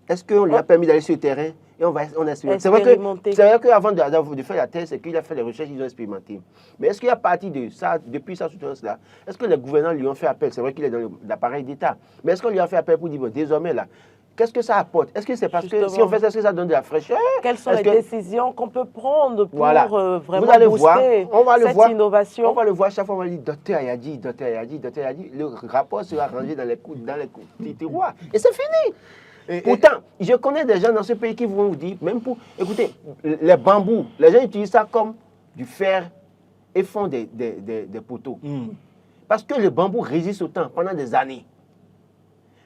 [SPEAKER 3] est-ce qu'on lui a permis d'aller sur le terrain et on a expérimenté? C'est vrai qu'avant de faire la thèse, c'est qu'il a fait les recherches, ils ont expérimenté. Mais est-ce qu'il y a parti de ça, depuis sa soutenance-là, est-ce que les gouvernants lui ont fait appel? C'est vrai qu'il est dans l'appareil d'État. Mais est-ce qu'on lui a fait appel pour dire, bon, désormais là, qu'est-ce que ça apporte? Est-ce que c'est parce que si on fait ça, est-ce que ça donne de la fraîcheur?
[SPEAKER 1] Quelles sont les décisions qu'on peut prendre pour vraiment
[SPEAKER 3] booster
[SPEAKER 1] cette innovation?
[SPEAKER 3] On va le voir chaque fois, on va dire docteur Ayadi, docteur Ayadi, docteur Ayadi. Le rapport sera rangé dans les tiroirs. Et c'est fini. Pourtant, je connais des gens dans ce pays qui vont vous dire, même pour, écoutez, les bambous, les gens utilisent ça comme du fer et font des poteaux. Parce que le bambou résiste au temps pendant des années.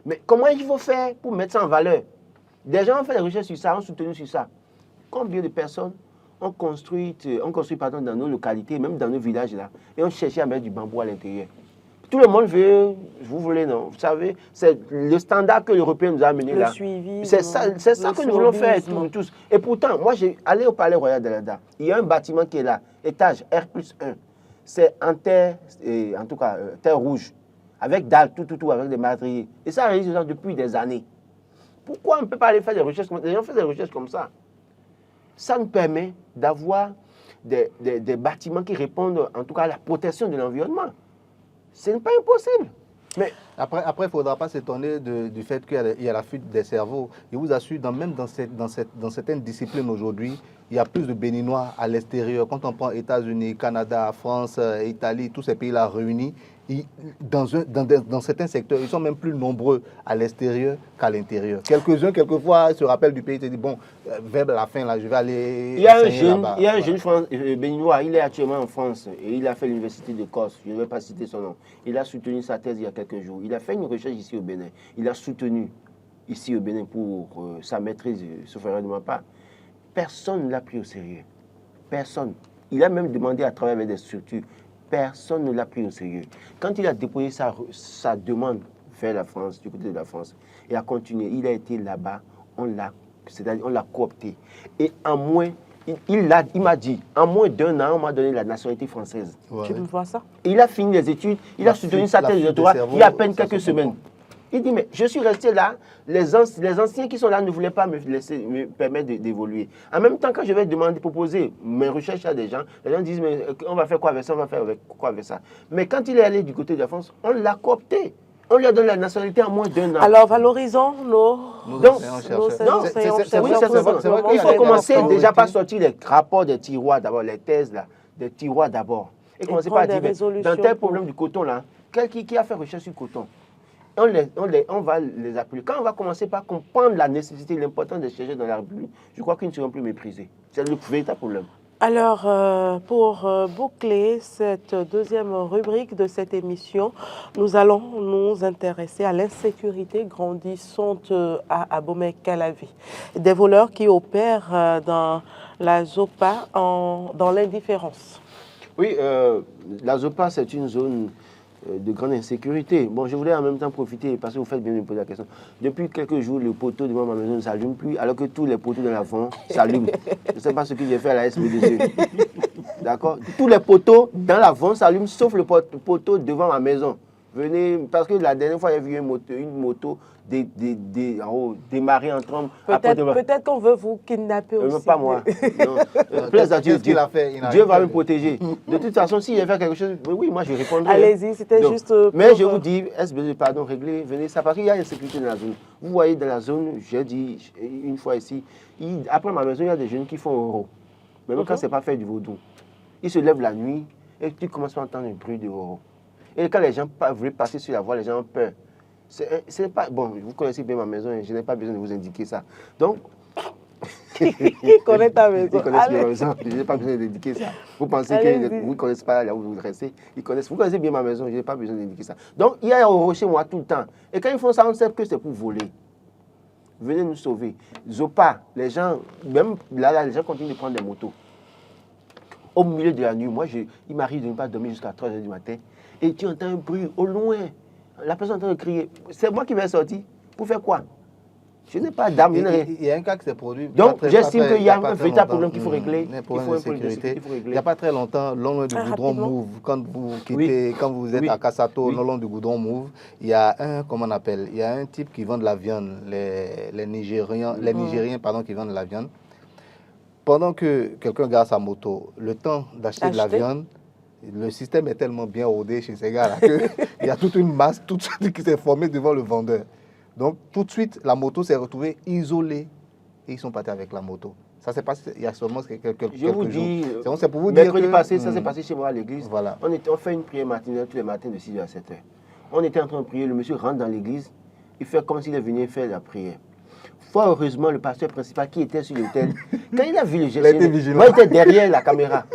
[SPEAKER 3] Mais comment il faut faire pour mettre ça en valeur? Des gens ont fait des recherches sur ça, ont soutenu sur ça. Combien de personnes ont construit dans nos localités, même dans nos villages là, et ont cherché à mettre du bambou à l'intérieur? Tout le monde veut, vous voulez, non? Vous savez, c'est le standard que l'Européen nous a amené là. C'est ça que nous voulons faire tous. Et pourtant, moi, j'ai allé au Palais Royal de l'Eda. Il y a un bâtiment qui est là, étage R+1. C'est en terre, en tout cas, terre rouge. Avec dalles, tout, avec des madriers. Et ça réalise depuis des années. Pourquoi on ne peut pas aller faire des recherches comme ça? Les gens font des recherches comme ça. Ça nous permet d'avoir des bâtiments qui répondent, en tout cas, à la protection de l'environnement. Ce n'est pas impossible.
[SPEAKER 2] Mais après, il ne faudra pas s'étonner du fait qu'il y a la fuite des cerveaux. Je vous assure, même dans certaines disciplines aujourd'hui, il y a plus de Béninois à l'extérieur. Quand on prend États-Unis, Canada, France, Italie, tous ces pays-là réunis, dans certains secteurs, ils sont même plus nombreux à l'extérieur qu'à l'intérieur. Quelques-uns, quelquefois, se rappellent du pays et se disent, bon, vers la fin, là, je vais aller
[SPEAKER 3] il y a un jeune béninois, il est actuellement en France et il a fait l'université de Corse, je ne vais pas citer son nom. Il a soutenu sa thèse il y a quelques jours. Il a fait une recherche ici au Bénin. Il a soutenu ici au Bénin pour sa maîtrise, sauf erreur de ma part. Personne ne l'a pris au sérieux. Personne. Il a même demandé à travailler avec des structures. Personne ne l'a pris au sérieux. Quand il a déposé sa demande vers la France, du côté de la France, et a continué, il a été là-bas, on l'a coopté. Et en moins, il m'a dit, en moins d'1 an, on m'a donné la nationalité française.
[SPEAKER 1] Ouais. Tu me vois ça?
[SPEAKER 3] Et il a fini les études, il a soutenu sa thèse de doctorat il y a à peine quelques semaines. Il dit, mais je suis resté là, les anciens qui sont là ne voulaient pas me permettre d'évoluer. En même temps, quand je vais proposer mes recherches à des gens, les gens disent, mais on va faire quoi avec ça, on va faire quoi avec ça. Mais quand il est allé du côté de la France, on l'a coopté. On lui a donné la nationalité en moins d'1 an.
[SPEAKER 1] Alors, valorisons nos
[SPEAKER 3] enseignants-chercheurs. Il faut commencer déjà par sortir les rapports des tiroirs d'abord, les thèses là, des tiroirs d'abord. Et commencer par dire, dans tel problème du coton là, qui a fait recherche sur le coton, on va les appeler. Quand on va commencer par comprendre la nécessité, l'importance des chercheurs dans la République, je crois qu'ils ne seront plus méprisés. C'est le véritable problème.
[SPEAKER 1] Alors, pour boucler cette deuxième rubrique de cette émission, nous allons nous intéresser à l'insécurité grandissante à Abomey-Calavi. Des voleurs qui opèrent dans la ZOPA dans l'indifférence.
[SPEAKER 3] Oui, la ZOPA, c'est une zone de grande insécurité. Bon, je voulais en même temps profiter, parce que vous faites bien de me poser la question. Depuis quelques jours, le poteau devant ma maison ne s'allume plus, alors que tous les poteaux de l'avant s'allument. Je ne sais pas ce que j'ai fait à la SBDC. D'accord? Tous les poteaux dans l'avant s'allument, sauf le poteau devant ma maison. Venez, parce que la dernière fois, il y a vu une moto démarrer en trombe.
[SPEAKER 1] Peut-être qu'on veut vous kidnapper aussi.
[SPEAKER 3] Pas moi. Plaise à Dieu. Dieu va me protéger. De toute façon, s'il y a quelque chose, oui, moi je répondrai.
[SPEAKER 1] Allez-y, c'était juste.
[SPEAKER 3] Mais je vous dis, SBD, pardon, réglez, venez ça, parce qu'il y a une sécurité dans la zone. Vous voyez, dans la zone, j'ai dit une fois ici, après ma maison, il y a des jeunes qui font euro. Même quand ce n'est pas fait du vaudou. Ils se lèvent la nuit et tu commences à entendre un bruit de euro. Et quand les gens veulent passer sur la voie, les gens ont peur. C'est pas, bon, vous connaissez bien ma maison, je n'ai pas besoin de vous indiquer ça. Donc,
[SPEAKER 1] qui connaît ta maison?
[SPEAKER 3] Ils connaissent bien ma maison, je n'ai pas besoin d'indiquer ça. Vous pensez que vous ne connaissez pas là où vous restez, vous connaissez bien ma maison, je n'ai pas besoin d'indiquer ça. Donc, il y a un euro chez moi tout le temps. Et quand ils font ça, on sait que c'est pour voler. Venez nous sauver. Zopa, les gens, même là, les gens continuent de prendre des motos. Au milieu de la nuit, moi, il m'arrive de ne pas dormir jusqu'à 3h du matin. Et tu entends un bruit au loin. La personne est en train de crier. C'est moi qui vais sortir. Pour faire quoi? Je n'ai pas d'arme.
[SPEAKER 2] Il y a un cas qui s'est produit.
[SPEAKER 3] Donc, j'estime qu'il y a un véritable problème qu'il faut régler.
[SPEAKER 2] Il n'y a pas très longtemps, le long du Goudron Move, quand vous êtes à Kassato, le long du Goudron Move, il y a un type qui vend de la viande, les Nigériens qui vendent de la viande. Pendant que quelqu'un garde sa moto, le temps d'acheter de la viande, le système est tellement bien rodé chez ces gars-là qu'il y a toute une masse qui s'est formée devant le vendeur. Donc, tout de suite, la moto s'est retrouvée isolée et ils sont partis avec la moto. Ça s'est passé il y a seulement quelques jours.
[SPEAKER 3] Je vous dis,
[SPEAKER 2] c'est pour vous dire
[SPEAKER 3] mercredi passé, ça s'est passé chez moi à l'église.
[SPEAKER 2] Voilà.
[SPEAKER 3] On fait une prière matinale tous les matins de 6h à 7h. On était en train de prier, le monsieur rentre dans l'église, il fait comme s'il est venu faire la prière. Fort heureusement, le pasteur principal qui était sur l'autel, quand il a vu le geste, moi j'étais derrière la caméra.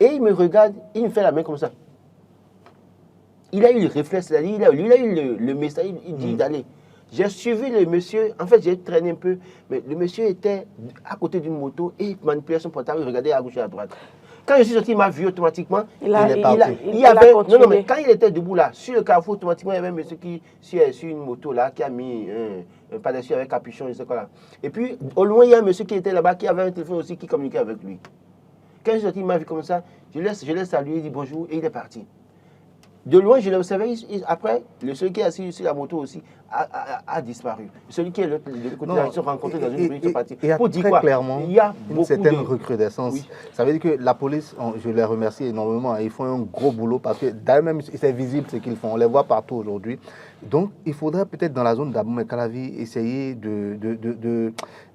[SPEAKER 3] Et il me regarde, il me fait la main comme ça. Il a eu le réflexe, il a eu le message, il dit d'aller. J'ai suivi le monsieur, en fait j'ai traîné un peu, mais le monsieur était à côté d'une moto et il manipulait son portable, il regardait à gauche et à droite. Quand je suis sorti, il m'a vu automatiquement. Il avait non, mais quand il était debout là, sur le carrefour, automatiquement, il y avait un monsieur qui sur une moto là, qui a mis un par-dessus avec capuchon, je sais quoi là. Et puis, au loin, il y a un monsieur qui était là-bas, qui avait un téléphone aussi, qui communiquait avec lui. Quand je suis sorti, il m'a vu comme ça, je laisse saluer, il dit bonjour et il est parti. De loin, je l'ai observé. Après, celui qui est assis sur la moto aussi a disparu. Celui qui est de l'autre côté, ils se sont rencontrés dans une rue, partie.
[SPEAKER 2] Pour dire quoi, clairement, il y a une certaine recrudescence.
[SPEAKER 3] Oui.
[SPEAKER 2] Ça veut dire que la police, je les remercie énormément. Ils font un gros boulot parce que d'ailleurs même c'est visible ce qu'ils font. On les voit partout aujourd'hui. Donc, il faudrait peut-être dans la zone d'Abomey-Calavi essayer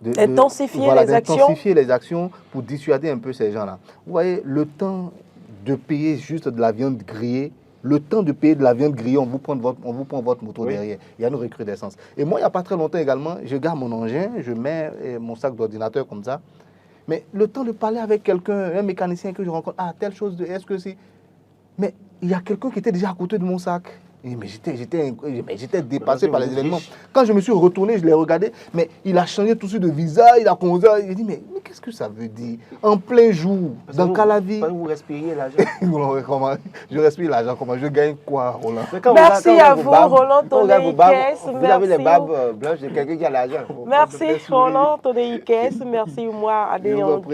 [SPEAKER 2] d'intensifier les actions pour dissuader un peu ces gens-là. Vous voyez, le temps de payer juste de la viande grillée, on vous prend votre moto derrière. Il y a une recrudescence. Et moi, il n'y a pas très longtemps également, je garde mon engin, je mets mon sac d'ordinateur comme ça. Mais le temps de parler avec quelqu'un, un mécanicien que je rencontre, telle chose, est-ce que c'est... Mais il y a quelqu'un qui était déjà à côté de mon sac. Mais j'étais dépassé par les événements. Quand je me suis retourné, je l'ai regardé, mais il a changé tout de suite de visage, il a commencé à... J'ai dit, mais qu'est-ce que ça veut dire? En plein jour, dans Calavi.
[SPEAKER 3] Vous respirez l'argent.
[SPEAKER 2] Je respire l'argent, comment? Je gagne quoi, Roland?
[SPEAKER 1] Merci à vous, Roland Tonneikes.
[SPEAKER 3] Vous avez les barbes blanches de quelqu'un qui a l'argent.
[SPEAKER 1] Merci, Roland Tonneikes. Merci, moi, Adéantou.